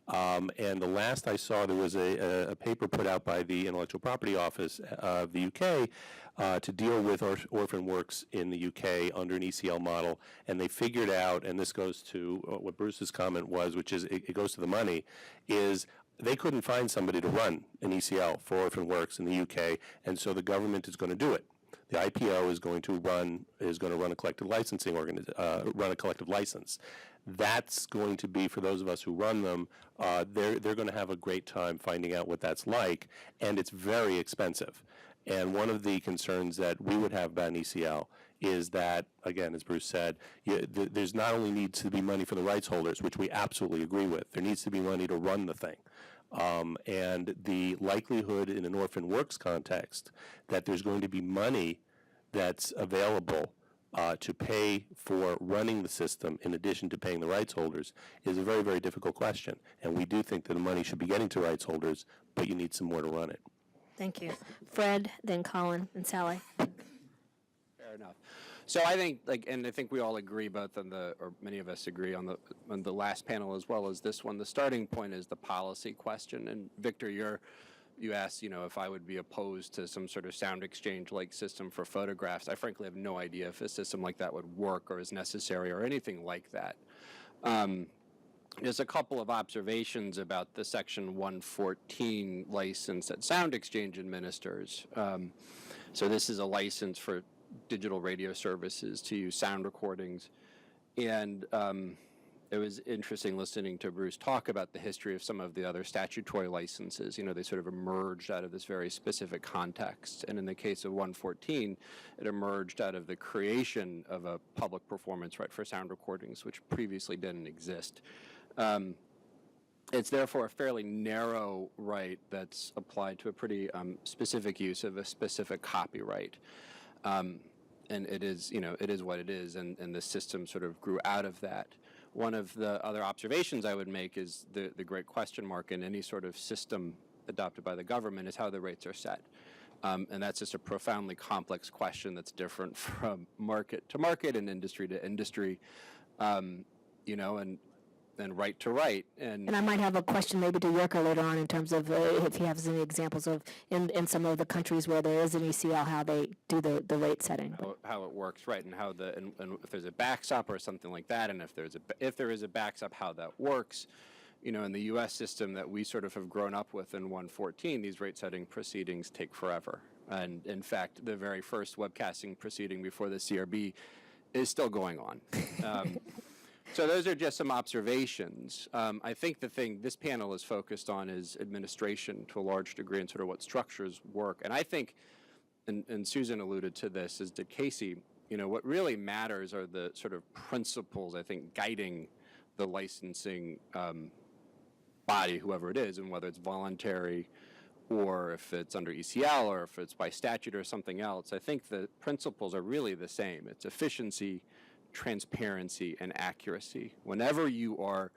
And the last I saw, there was a paper put out by the Intellectual Property Office of the UK to deal with orphan works in the UK under an ECL model, and they figured out, and this goes to what Bruce's comment was, which is it goes to the money, is they couldn't find somebody to run an ECL for orphan works in the UK, and so the government is going to do it. The IPO is going to run a collective licensing run a collective license. That's going to be, for those of us who run them, they're going to have a great time finding out what that's like, and it's very expensive. And one of the concerns that we would have about an ECL is that, again, as Bruce said, there's not only needs to be money for the rights holders, which we absolutely agree with, there needs to be money to run the thing. And the likelihood in an orphan works context that there's going to be money that's available to pay for running the system in addition to paying the rights holders is a very, very difficult question. And we do think that the money should be getting to rights holders, but you need some more to run it. Thank you. Fred, then Colin, and Sally. Fair enough. So I think, and I think we all agree, both on or many of us agree on the last panel as well as this one. The starting point is the policy question. And Victor, you asked, if I would be opposed to some sort of sound exchange-like system for photographs. I frankly have no idea if a system like that would work or is necessary or anything like that. There's a couple of observations about the Section 114 license that Sound Exchange administers. So this is a license for digital radio services to use sound recordings. And it was interesting listening to Bruce talk about the history of some of the other statutory licenses. They sort of emerged out of this very specific context. And in the case of 114, it emerged out of the creation of a public performance right for sound recordings, which previously didn't exist. It's therefore a fairly narrow right that's applied to a pretty specific use of a specific copyright. And it is, it is what it is, and the system sort of grew out of that. One of the other observations I would make is the great question mark in any sort of system adopted by the government is how the rates are set. And that's just a profoundly complex question that's different from market to market and industry to industry, and right to right. And I might have a question maybe to Jurka later on in terms of if he has any examples of in some of the countries where there is an ECL, how they do the rate setting. How it works, right, and how and if there's a backstop or something like that, and if there is a backstop, how that works. In the U.S. system that we sort of have grown up with in 114, these rate setting proceedings take forever. And in fact, the very first webcasting proceeding before the CRB is still going on. So those are just some observations. I think the thing this panel is focused on is administration to a large degree and sort of what structures work. And I think, and Susan alluded to this, as did Casey, what really matters are the sort of principles, I think, guiding the licensing body, whoever it is, and whether it's voluntary or if it's under ECL or if it's by statute or something else. I think the principles are really the same. It's efficiency, transparency, and accuracy. Whenever you are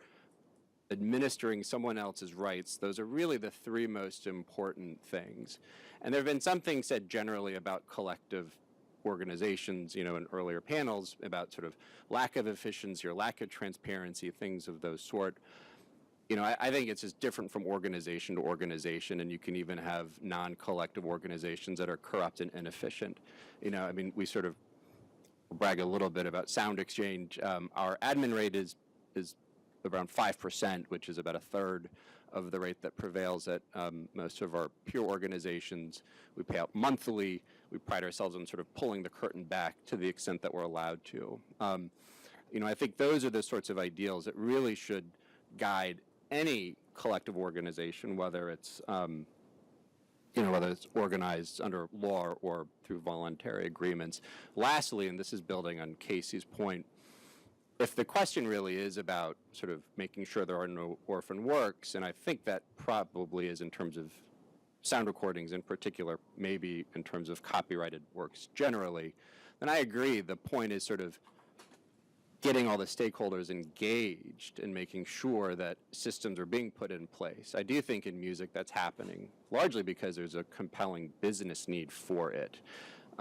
administering someone else's rights, those are really the three most important things. And there have been some things said generally about collective organizations, in earlier panels about sort of lack of efficiency or lack of transparency, things of those sort. I think it's just different from organization to organization, and you can even have non-collective organizations that are corrupt and inefficient. We sort of brag a little bit about Sound Exchange. Our admin rate is around 5%, which is about a third of the rate that prevails at most of our peer organizations. We pay out monthly. We pride ourselves on sort of pulling the curtain back to the extent that we're allowed to. I think those are the sorts of ideals that really should guide any collective organization, whether it's whether it's organized under law or through voluntary agreements. Lastly, and this is building on Casey's point, if the question really is about sort of making sure there are no orphan works, and I think that probably is in terms of sound recordings in particular, maybe in terms of copyrighted works generally, then I agree. The point is sort of getting all the stakeholders engaged and making sure that systems are being put in place. I do think in music that's happening, largely because there's a compelling business need for it.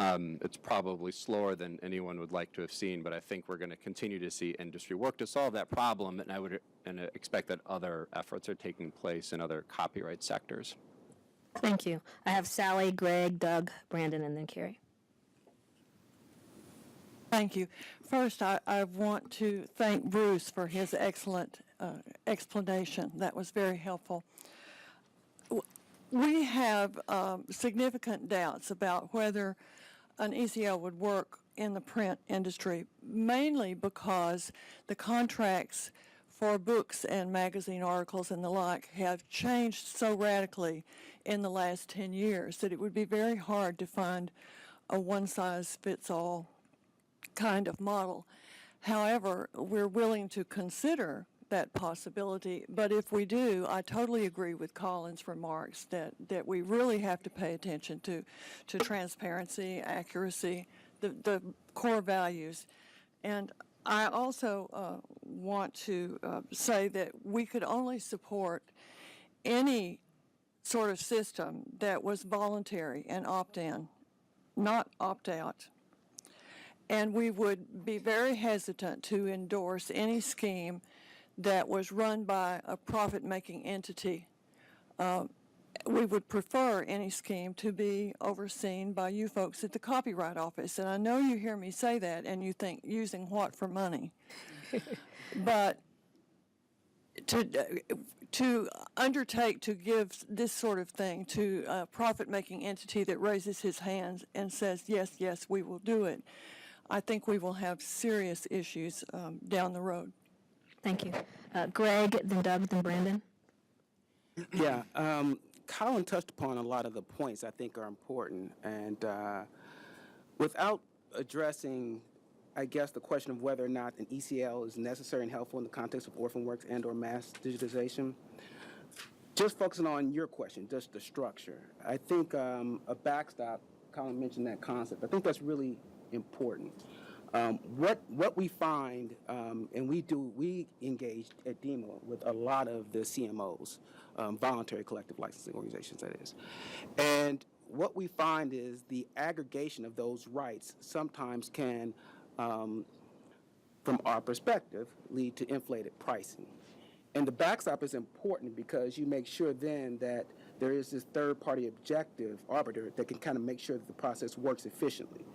It's probably slower than anyone would like to have seen, but I think we're going to continue to see industry work to solve that problem, and I would expect that other efforts are taking place in other copyright sectors. Thank you. I have Sally, Greg, Doug, Brandon, and then Carrie. Thank you. First, I want to thank Bruce for his excellent explanation. That was very helpful. We have significant doubts about whether an ECL would work in the print industry, mainly because the contracts for books and magazine articles and the like have changed so radically in the last 10 years that it would be very hard to find a one-size-fits-all kind of model. However, we're willing to consider that possibility, but if we do, I totally agree with Colin's remarks that we really have to pay attention to transparency, accuracy, the core values. And I also want to say that we could only support any sort of system that was voluntary and opt-in, not opt-out. And we would be very hesitant to endorse any scheme that was run by a profit-making entity. We would prefer any scheme to be overseen by you folks at the Copyright Office. And I know you hear me say that and you think, using what for money? But to undertake to give this sort of thing to a profit-making entity that raises his hands and says, yes, yes, we will do it, I think we will have serious issues down the road. Thank you. Greg, then Doug, then Brandon. Yeah, Colin touched upon a lot of the points I think are important, and without addressing, I guess, the question of whether or not an ECL is necessary and helpful in the context of orphan works and or mass digitization, just focusing on your question, just the structure. I think a backstop, Colin mentioned that concept, I think that's really important. What we find, and we engaged at DEMA with a lot of the CMOs, voluntary collective licensing organizations, that is. And what we find is the aggregation of those rights sometimes can, from our perspective, lead to inflated pricing. And the backstop is important because you make sure then that there is this third-party objective arbiter that can kind of make sure that the process works efficiently.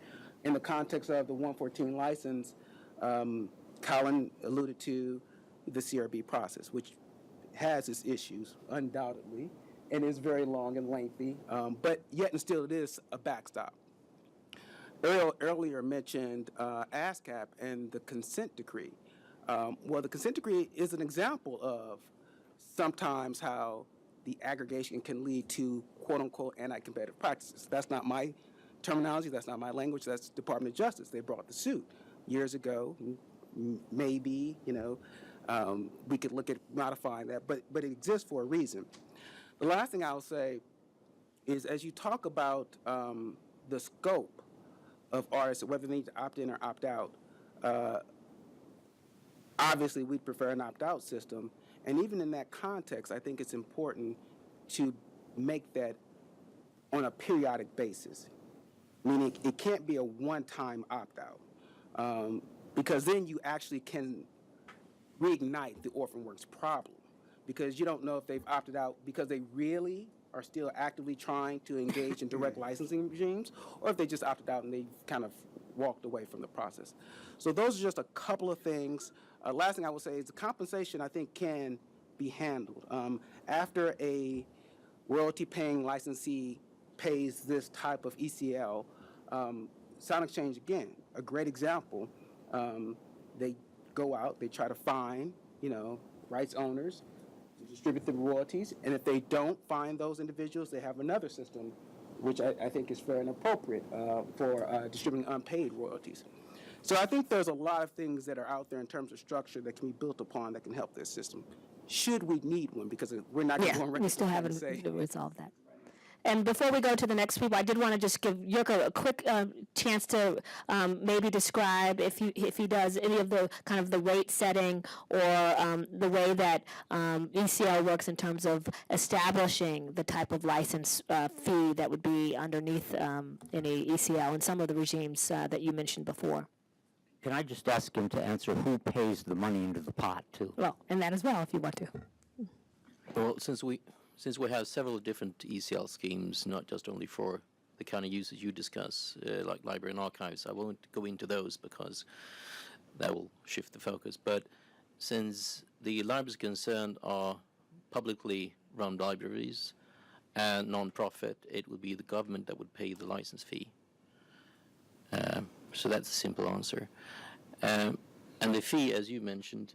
In the context of the 114 license, Colin alluded to the CRB process, which has its issues, undoubtedly, and is very long and lengthy, but yet and still it is a backstop. Ariel earlier mentioned ASCAP and the consent decree. Well, the consent decree is an example of sometimes how the aggregation can lead to quote-unquote anti-competitive practices. That's not my terminology, that's not my language, that's Department of Justice. They brought the suit years ago. Maybe, we could look at modifying that, but it exists for a reason. The last thing I'll say is, as you talk about the scope of artists, whether they need to opt in or opt out, obviously we'd prefer an opt-out system, and even in that context, I think it's important to make that on a periodic basis. Meaning it can't be a one-time opt-out, because then you actually can reignite the orphan works problem, because you don't know if they've opted out because they really are still actively trying to engage in direct licensing regimes, or if they just opted out and they've kind of walked away from the process. So those are just a couple of things. Last thing I will say is the compensation, I think, can be handled. After a royalty-paying licensee pays this type of ECL, Sound Exchange, again, a great example. They go out, they try to find, rights owners to distribute the royalties, and if they don't find those individuals, they have another system, which I think is fair and appropriate for distributing unpaid royalties. So I think there's a lot of things that are out there in terms of structure that can be built upon that can help this system, should we need one, because we're not going to go on record we still haven't say resolved that. And before we go to the next people, I did want to just give Jurka a quick chance to maybe describe, if he does, any of the kind of the rate setting or the way that ECL works in terms of establishing the type of license fee that would be underneath any ECL and some of the regimes that you mentioned before. Can I just ask him to answer who pays the money into the pot, too? Well, and that as well, if you want to. Well, since we have several different ECL schemes, not just only for the kind of uses you discuss, like library and archives, I won't go into those because that will shift the focus. But since the libraries concerned are publicly run libraries and non-profit, it would be the government that would pay the license fee. So that's a simple answer. And the fee, as you mentioned,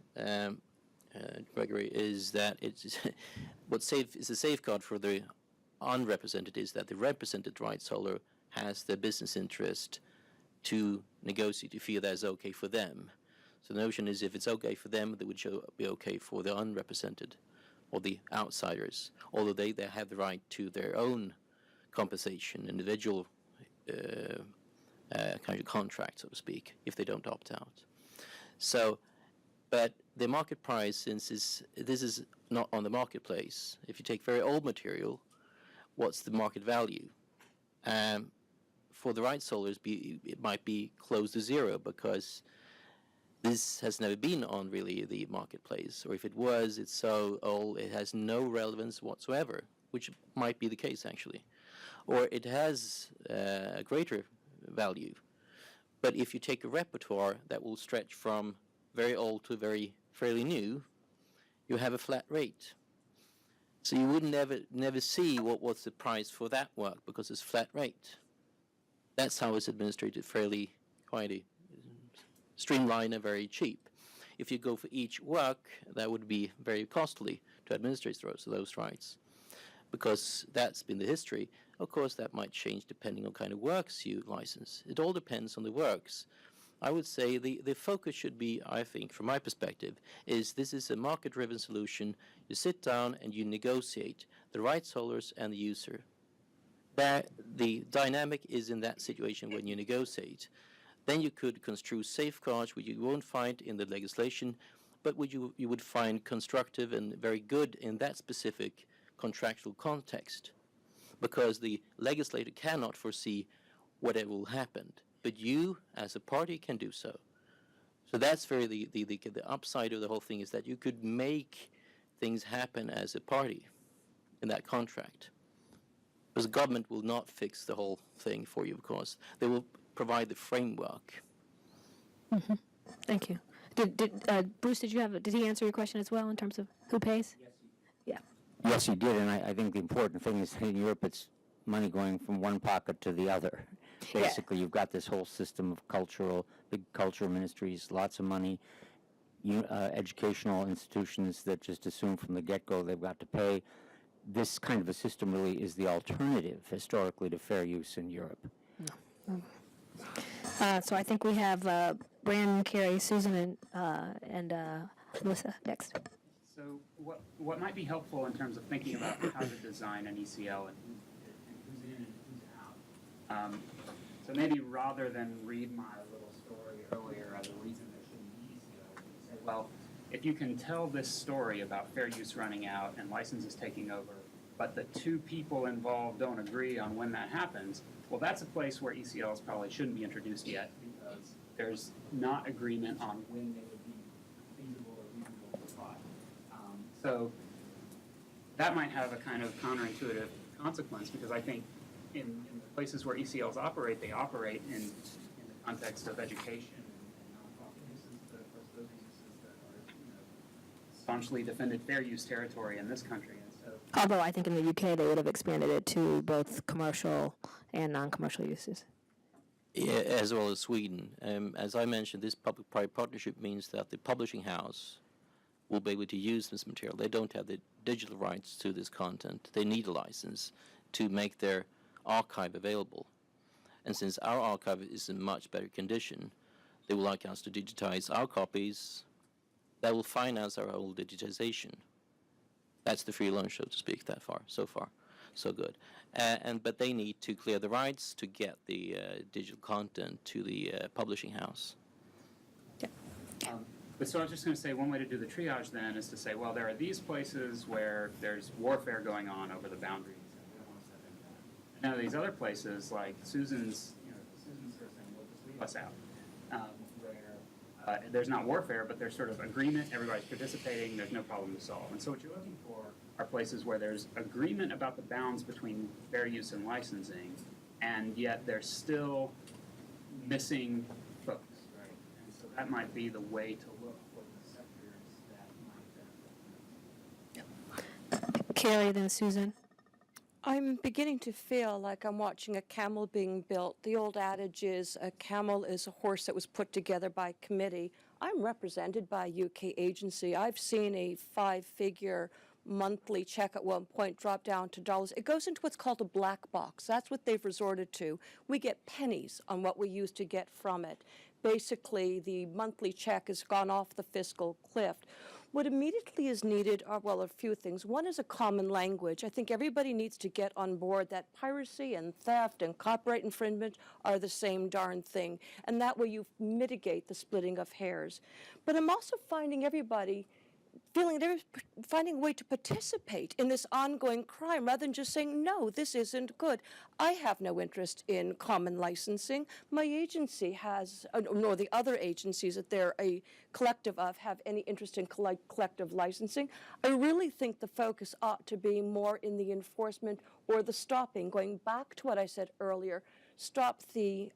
Gregory, is that it's is a safeguard for the unrepresented is that the represented rights holder has the business interest to negotiate to feel that's okay for them. So the notion is if it's okay for them, it would be okay for the unrepresented or the outsiders, although they have the right to their own compensation, individual kind of contract, so to speak, if they don't opt out. So, but the market price, since this is not on the marketplace, if you take very old material, what's the market value? For the rights holders, it might be close to zero because this has never been on really the marketplace, or if it was, it's so old it has no relevance whatsoever, which might be the case actually, or it has a greater value. But if you take a repertoire that will stretch from very old to very fairly new, you have a flat rate. So you would never see what's the price for that work because it's flat rate. That's how it's administered, fairly quite streamlined and very cheap. If you go for each work, that would be very costly to administrate those rights, because that's been the history. Of course, that might change depending on kind of works you license. It all depends on the works. I would say the focus should be, I think, from my perspective, is this is a market-driven solution. You sit down and you negotiate the rights holders and the user. The dynamic is in that situation when you negotiate. Then you could construe safeguards which you won't find in the legislation, but which you would find constructive and very good in that specific contractual context, because the legislator cannot foresee whatever will happen, but you as a party can do so. So that's very the upside of the whole thing, is that you could make things happen as a party in that contract. Because the government will not fix the whole thing for you, of course. They will provide the framework. Mm-hmm. Thank you. Bruce, did he answer your question as well in terms of who pays? Yes. Yeah. Yes, he did, and I think the important thing is in Europe it's money going from one pocket to the other. Basically, you've got this whole system of big cultural ministries, lots of money, educational institutions that just assume from the get-go they've got to pay. This kind of a system really is the alternative, historically, to fair use in Europe. So I think we have Brandon, Carrie, Susan, and Melissa next. So what might be helpful in terms of thinking about how to design an ECL and who's in and who's out. So maybe rather than read my little story earlier as a reason there shouldn't be ECL, you say, well, if you can tell this story about fair use running out and licenses taking over, but the two people involved don't agree on when that happens, well, that's a place where ECLs probably shouldn't be introduced yet, because there's not agreement on when they would be feasible or reasonable to apply. So that might have a kind of counterintuitive consequence, because I think in the places where ECLs operate, they operate in the context of education and nonprofit uses, but of course those uses that are staunchly defended fair use territory in this country. And so, although I think in the UK they would have expanded it to both commercial and non-commercial uses. Yeah, as well as Sweden. As I mentioned, this public-private partnership means that the publishing house will be able to use this material. They don't have the digital rights to this content. They need a license to make their archive available. And since our archive is in much better condition, they would like us to digitize our copies. That will finance our whole digitization. That's the free lunch, so to speak, so far. so good. But they need to clear the rights to get the digital content to the publishing house. But so I was just going to say, one way to do the triage then is to say, well, there are these places where there's warfare going on over the boundaries. And now these other places, like Susan's sort of saying, well, just leave us out, where there's not warfare, but there's sort of agreement, everybody's participating, there's no problem to solve. And so what you're looking for are places where there's agreement about the bounds between fair use and licensing, and yet there's still missing folks, right? And so that might be the way to look for the sectors that might benefit. Carrie, then Susan. I'm beginning to feel like I'm watching a camel being built. The old adage is a camel is a horse that was put together by committee. I'm represented by a UK agency. I've seen a 5-figure monthly check at one point drop down to dollars. It goes into what's called a black box. That's what they've resorted to. We get pennies on what we used to get from it. Basically, the monthly check has gone off the fiscal cliff. What immediately is needed are, well, a few things. One is a common language. I think everybody needs to get on board that piracy and theft and copyright infringement are the same darn thing. And that way you mitigate the splitting of hairs. But I'm also finding everybody finding a way to participate in this ongoing crime rather than just saying, no, this isn't good. I have no interest in common licensing. My agency has, nor the other agencies that they're a collective of, have any interest in collective licensing. I really think the focus ought to be more in the enforcement or the stopping, going back to what I said earlier. Stop the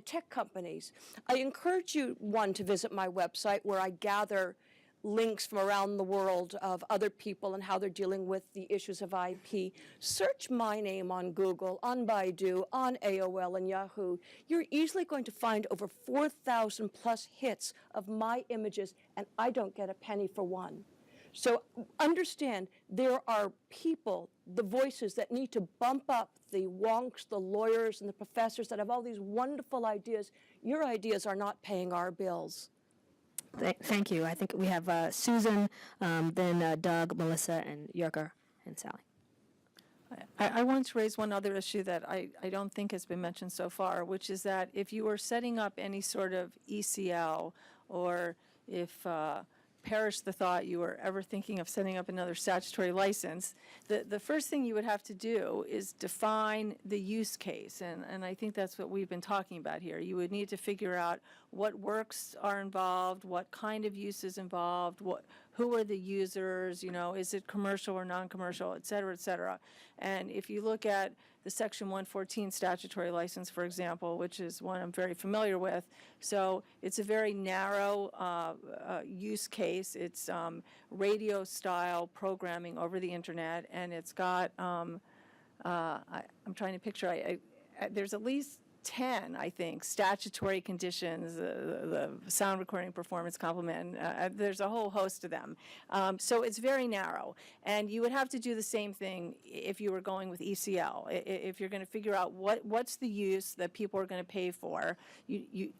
tech companies. I encourage you, one, to visit my website where I gather links from around the world of other people and how they're dealing with the issues of IP. Search my name on Google, on Baidu, on AOL and Yahoo. You're easily going to find over 4,000 plus hits of my images, and I don't get a penny for one. So understand there are people, the voices that need to bump up the wonks, the lawyers, and the professors that have all these wonderful ideas. Your ideas are not paying our bills. Thank you. I think we have Susan, then Doug, Melissa, and Yerker, and Sally. I want to raise one other issue that I don't think has been mentioned so far, which is that if you were setting up any sort of ECL, or if perish the thought you were ever thinking of setting up another statutory license, the first thing you would have to do is define the use case, and I think that's what we've been talking about here. You would need to figure out what works are involved, what kind of use is involved, who are the users, is it commercial or non-commercial, et cetera, et cetera. And if you look at the Section 114 statutory license, for example, which is one I'm very familiar with, so it's a very narrow use case. It's radio-style programming over the internet, and it's got, I'm trying to picture, there's at least 10, I think, statutory conditions, the sound recording performance complement, there's a whole host of them. So it's very narrow. And you would have to do the same thing if you were going with ECL. If you're going to figure out what's the use that people are going to pay for,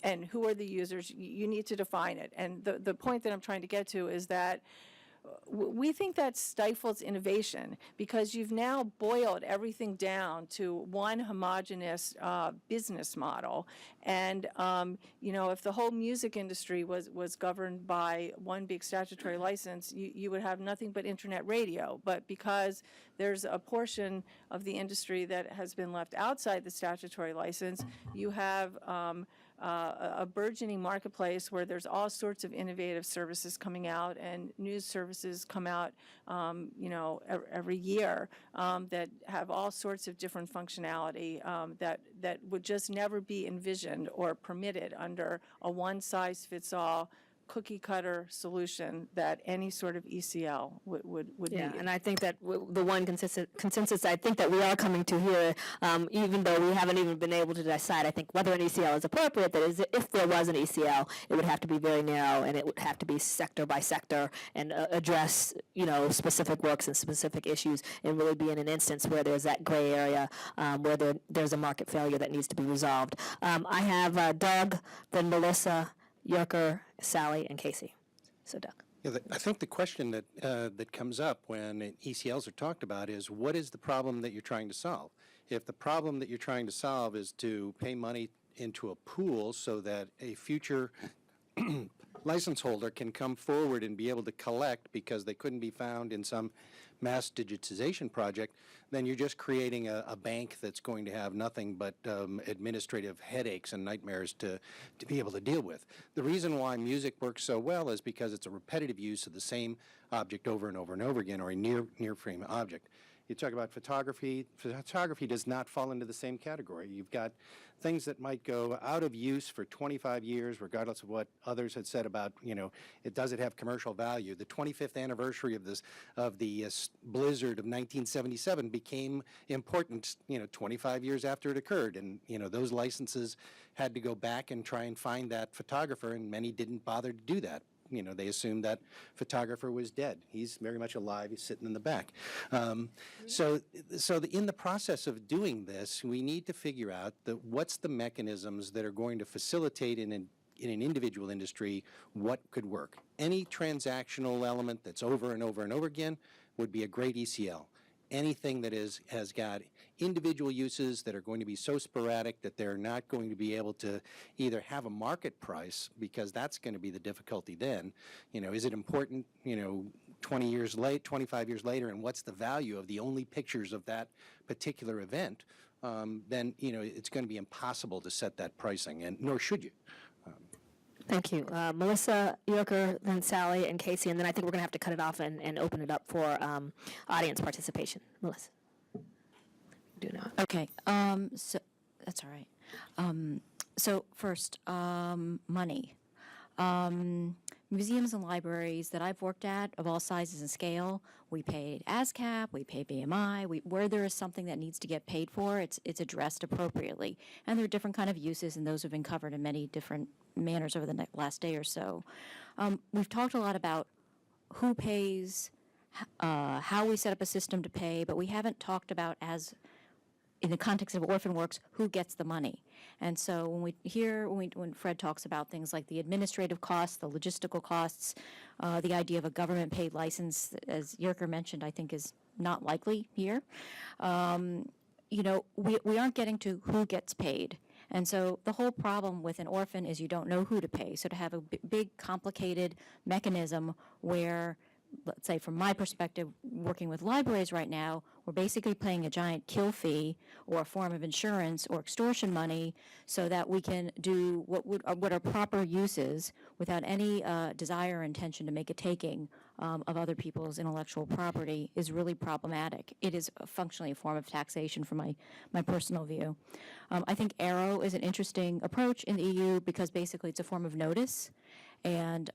and who are the users, you need to define it. And the point that I'm trying to get to is that we think that stifles innovation because you've now boiled everything down to one homogeneous business model. And, if the whole music industry was governed by one big statutory license, you would have nothing but internet radio. But because there's a portion of the industry that has been left outside the statutory license, you have a burgeoning marketplace where there's all sorts of innovative services coming out, and news services come out, every year that have all sorts of different functionality that would just never be envisioned or permitted under a one-size-fits-all cookie-cutter solution that any sort of ECL would Yeah, need. and I think that the one consensus I think that we are coming to here, even though we haven't even been able to decide, I think, whether an ECL is appropriate, that is, if there was an ECL, it would have to be very narrow, and it would have to be sector by sector and address, specific works and specific issues, and really be in an instance where there's that gray area where there's a market failure that needs to be resolved. I have Doug, then Melissa, Yerker, Sally, and Casey. So Doug. Yeah, I think the question that comes up when ECLs are talked about is, what is the problem that you're trying to solve? If the problem that you're trying to solve is to pay money into a pool so that a future license holder can come forward and be able to collect because they couldn't be found in some mass digitization project, then you're just creating a bank that's going to have nothing but administrative headaches and nightmares to be able to deal with. The reason why music works so well is because it's a repetitive use of the same object over and over and over again, or a near frame object. You talk about photography. Photography does not fall into the same category. You've got things that might go out of use for 25 years, regardless of what others had said about, does it have commercial value? The 25th anniversary of the blizzard of 1977 became important, 25 years after it occurred, and those licenses had to go back and try and find that photographer, and many didn't bother to do that. They assumed that photographer was dead. He's very much alive. He's sitting in the back. So in the process of doing this, we need to figure out what's the mechanisms that are going to facilitate in an individual industry what could work. Any transactional element that's over and over and over again would be a great ECL. Anything that has got individual uses that are going to be so sporadic that they're not going to be able to either have a market price, because that's going to be the difficulty then. Is it important, 25 years later, and what's the value of the only pictures of that particular event? Then, it's going to be impossible to set that pricing, and nor should you. Thank you. Melissa, Yorker, then Sally, and Casey, and then I think we're going to have to cut it off and open it up for audience participation. Melissa. Do not. Okay. So that's all right. So first, money. Museums and libraries that I've worked at of all sizes and scale, we paid ASCAP, we pay BMI. Where there is something that needs to get paid for, it's addressed appropriately. And there are different kind of uses, and those have been covered in many different manners over the last day or so. We've talked a lot about who pays, how we set up a system to pay, but we haven't talked about, as in the context of Orphan Works, who gets the money. And so when Fred talks about things like the administrative costs, the logistical costs, the idea of a government-paid license, as Yerker mentioned, I think is not likely here. We aren't getting to who gets paid. And so the whole problem with an orphan is you don't know who to pay. So to have a big, complicated mechanism where, let's say from my perspective, working with libraries right now, we're basically paying a giant kill fee or a form of insurance or extortion money so that we can do what are proper uses without any desire or intention to make a taking of other people's intellectual property is really problematic. It is functionally a form of taxation from my personal view. I think Arrow is an interesting approach in the EU because basically it's a form of notice, and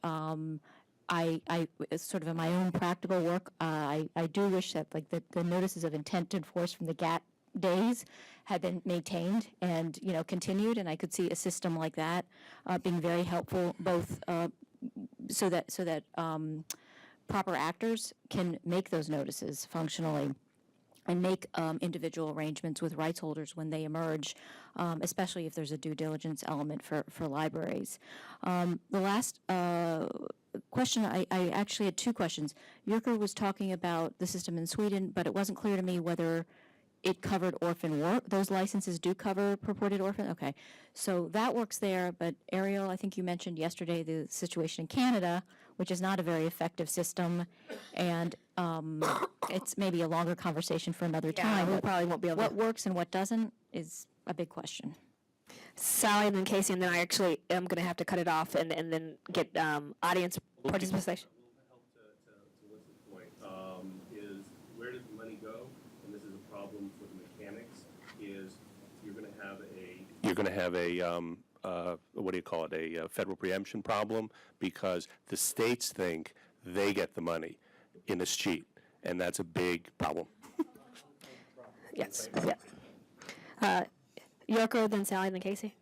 I sort of in my own practical work, I do wish that the notices of intent to enforce from the GATT days had been maintained and continued, and I could see a system like that being very helpful, both so that proper actors can make those notices functionally and make individual arrangements with rights holders when they emerge, especially if there's a due diligence element for libraries. The last question, I actually had two questions. Yerker was talking about the system in Sweden, but it wasn't clear to me whether it covered orphan work. Those licenses do cover purported orphan? Okay. So that works there, but Ariel, I think you mentioned yesterday the situation in Canada, which is not a very effective system, and it's maybe a longer conversation for another time. We probably won't be able to. What works and what doesn't is a big question. Sally and then Casey, and then I actually am going to have to cut it off and then get audience participation. What's the point? Is where does the money go? And this is a problem for the mechanics. Is you're going to have a what do you call it, a federal preemption problem, because the states think they get the money in a sheet, and that's a big problem. Yes. Yeah. Yoko, then Sally, then Casey.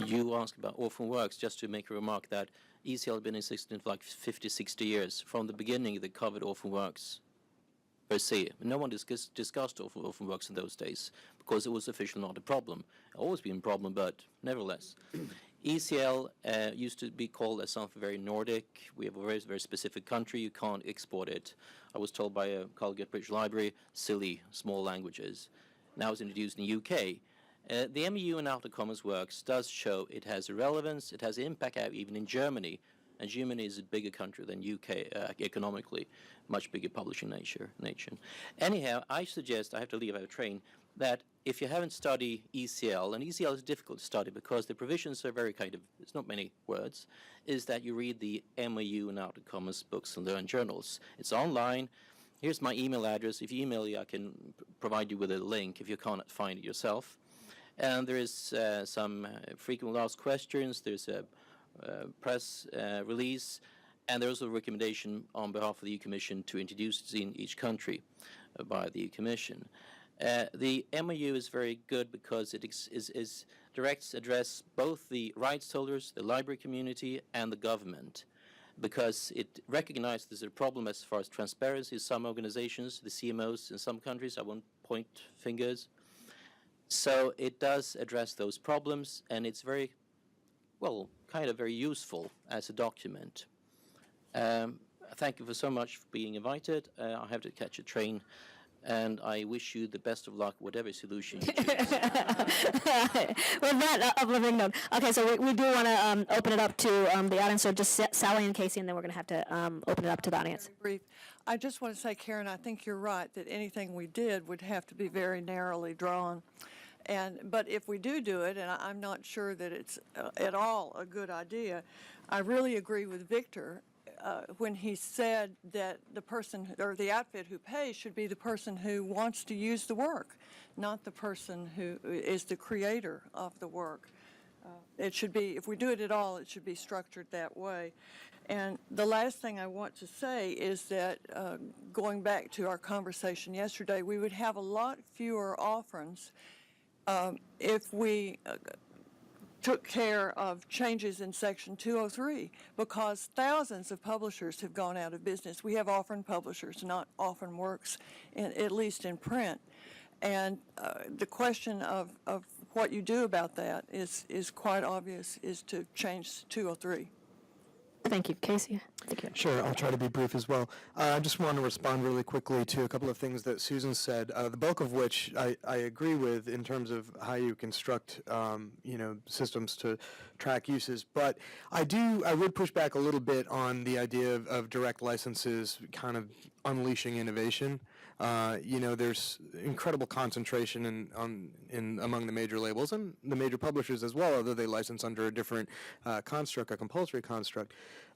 You asked about Orphan Works, just to make a remark that ECL has been in existence for like 50, 60 years. From the beginning, they covered Orphan Works per se. No one discussed Orphan Works in those days because it was officially not a problem. Always been a problem, but nevertheless. ECL used to be called as something very Nordic. We have a very, very specific country. You can't export it. I was told by a colleague at British Library, silly, small languages. Now it's introduced in the UK. The MEU in Out of Commons Works does show it has a relevance. It has impact out even in Germany. And Germany is a bigger country than UK economically, much bigger publishing nation. Anyhow, I suggest, I have to leave out a train, that if you haven't studied ECL, and ECL is difficult to study because the provisions are very kind of, it's not many words, is that you read the MEU and Out of Commons books and learn journals. It's online. Here's my email address. If you email me, I can provide you with a link if you can't find it yourself. And there is some frequently asked questions. There's a press release, and there's a recommendation on behalf of the EU Commission to introduce it in each country by the EU Commission. The MOU is very good because it directs address both the rights holders, the library community, and the government, because it recognizes there's a problem as far as transparency. Some organizations, the CMOs in some countries, I won't point fingers. So it does address those problems, and it's very, well, kind of very useful as a document. Thank you for so much for being invited. I have to catch a train, and I wish you the best of luck, whatever solution you choose. With that uplifting note. Okay, so we do want to open it up to the audience, so just Sally and Casey, and then we're going to have to open it up to the audience. Very brief. I just want to say, Karyn, I think you're right that anything we did would have to be very narrowly drawn. But if we do it, and I'm not sure that it's at all a good idea, I really agree with Victor when he said that the person or the outfit who pays should be the person who wants to use the work, not the person who is the creator of the work. It should be, if we do it at all, it should be structured that way. And the last thing I want to say is that going back to our conversation yesterday, we would have a lot fewer offerings if we took care of changes in Section 203, because thousands of publishers have gone out of business. We have orphan publishers, not orphan works, at least in print. And the question of what you do about that is quite obvious, is to change 203. Thank you. Casey? Sure, I'll try to be brief as well. I just want to respond really quickly to a couple of things that Susan said, the bulk of which I agree with in terms of how you construct, systems to track uses. But I would push back a little bit on the idea of direct licenses kind of unleashing innovation. There's incredible concentration among the major labels and the major publishers as well, although they license under a different construct, a compulsory construct.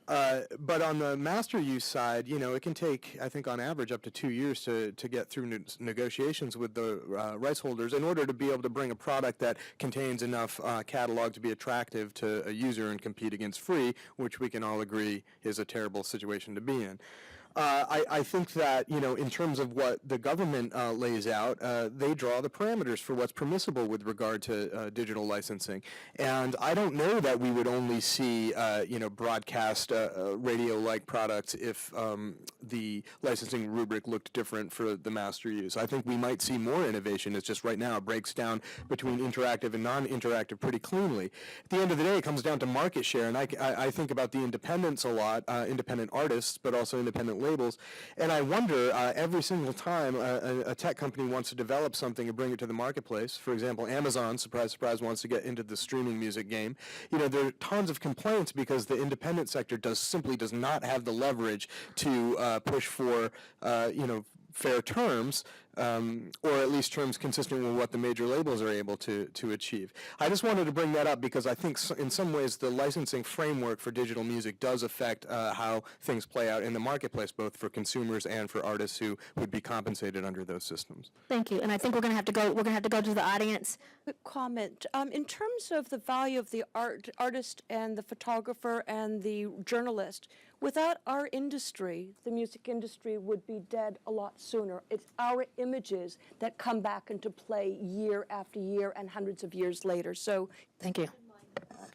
But on the master use side, it can take, I think, on average, up to 2 years to get through negotiations with the rights holders in order to be able to bring a product that contains enough catalog to be attractive to a user and compete against free, which we can all agree is a terrible situation to be in. I think that, in terms of what the government lays out, they draw the parameters for what's permissible with regard to digital licensing. And I don't know that we would only see, broadcast radio-like products if the licensing rubric looked different for the master use. I think we might see more innovation. It's just right now it breaks down between interactive and non-interactive pretty cleanly. At the end of the day, it comes down to market share. And I think about the independents a lot, independent artists, but also independent labels, and I wonder every single time a tech company wants to develop something and bring it to the marketplace. For example, Amazon, surprise, surprise, wants to get into the streaming music game. There are tons of complaints because the independent sector simply does not have the leverage to push for fair terms, or at least terms consistent with what the major labels are able to achieve. I just wanted to bring that up because I think in some ways the licensing framework for digital music does affect how things play out in the marketplace, both for consumers and for artists who would be compensated under those systems. Thank you. And I think we're going to have to go. We're going to have to go to the audience. Quick comment. In terms of the value of the artist and the photographer and the journalist, without our industry, the music industry would be dead a lot sooner. It's our images that come back into play year after year and hundreds of years later. So thank you.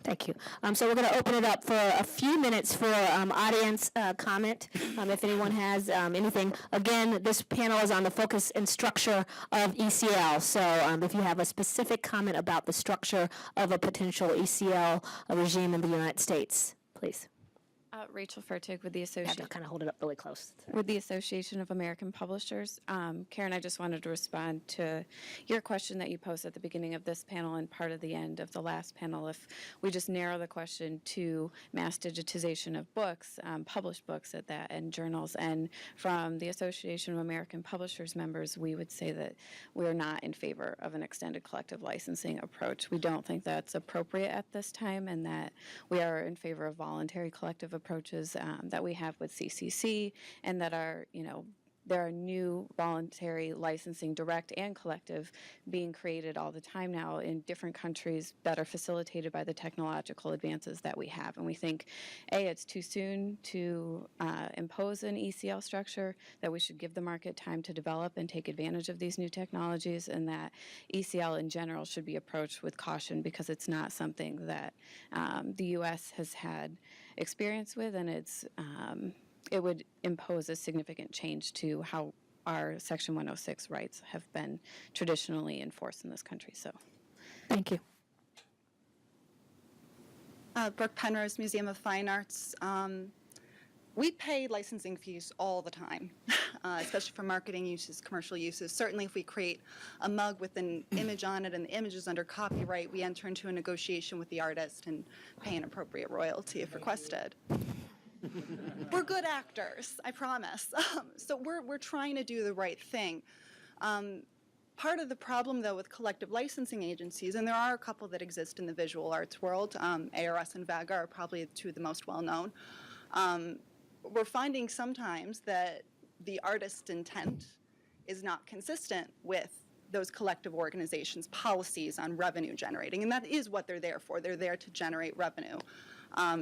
Thank you. So we're going to open it up for a few minutes for audience comment, if anyone has anything. Again, this panel is on the focus and structure of ECL. So if you have a specific comment about the structure of a potential ECL regime in the United States, please. Rachel Fertig with the Association. Kind of hold it up really close. With the Association of American Publishers. Karyn, I just wanted to respond to your question that you posed at the beginning of this panel and part of the end of the last panel. If we just narrow the question to mass digitization of books, published books at that, and journals, and from the Association of American Publishers members, we would say that we are not in favor of an extended collective licensing approach. We don't think that's appropriate at this time, and that we are in favor of voluntary collective approaches that we have with CCC, and that are, there are new voluntary licensing, direct and collective, being created all the time now in different countries that are facilitated by the technological advances that we have. And we think, A, it's too soon to impose an ECL structure, that we should give the market time to develop and take advantage of these new technologies, and that ECL in general should be approached with caution because it's not something that the U.S. has had experience with, and it would impose a significant change to how our Section 106 rights have been traditionally enforced in this country. So, thank you. Brooke Penrose, Museum of Fine Arts. We pay licensing fees all the time, especially for marketing uses, commercial uses. Certainly if we create a mug with an image on it and the image is under copyright, we enter into a negotiation with the artist and pay an appropriate royalty if requested. We're good actors, I promise. So we're trying to do the right thing. Part of the problem, though, with collective licensing agencies, and there are a couple that exist in the visual arts world, ARS and VAGA are probably two of the most well-known, we're finding sometimes that the artist's intent is not consistent with those collective organizations' policies on revenue generating, and that is what they're there for. They're there to generate revenue.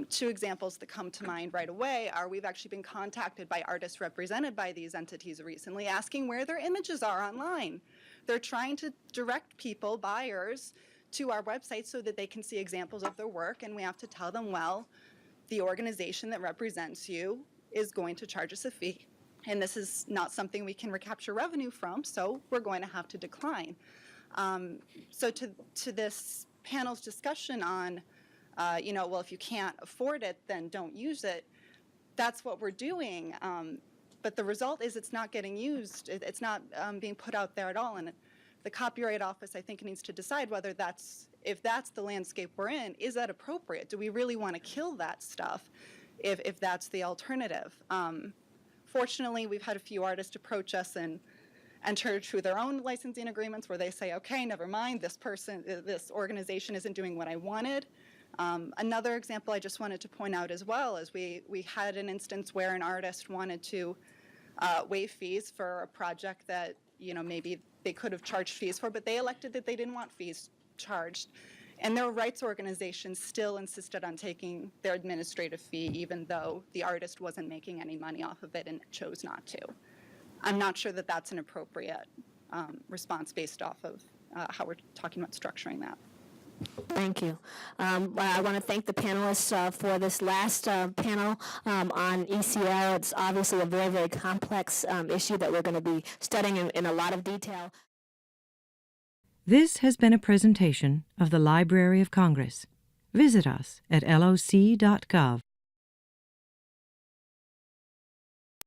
Two examples that come to mind right away are we've actually been contacted by artists represented by these entities recently asking where their images are online. They're trying to direct people, buyers, to our website so that they can see examples of their work, and we have to tell them, well, the organization that represents you is going to charge us a fee. And this is not something we can recapture revenue from, so we're going to have to decline. So to this panel's discussion on, well, if you can't afford it, then don't use it, that's what we're doing. But the result is it's not getting used. It's not being put out there at all. And the Copyright Office, I think, needs to decide whether if that's the landscape we're in, is that appropriate? Do we really want to kill that stuff if that's the alternative? Fortunately, we've had a few artists approach us and enter into their own licensing agreements where they say, okay, never mind, this organization isn't doing what I wanted. Another example I just wanted to point out as well is we had an instance where an artist wanted to waive fees for a project that maybe they could have charged fees for, but they elected that they didn't want fees charged. And their rights organization still insisted on taking their administrative fee even though the artist wasn't making any money off of it and chose not to. I'm not sure that that's an appropriate response based off of how we're talking about structuring that. Thank you. I want to thank the panelists for this last panel on ECL. It's obviously a very, very complex issue that we're going to be studying in a lot of detail. This has been a presentation of the Library of Congress. Visit us at loc.gov.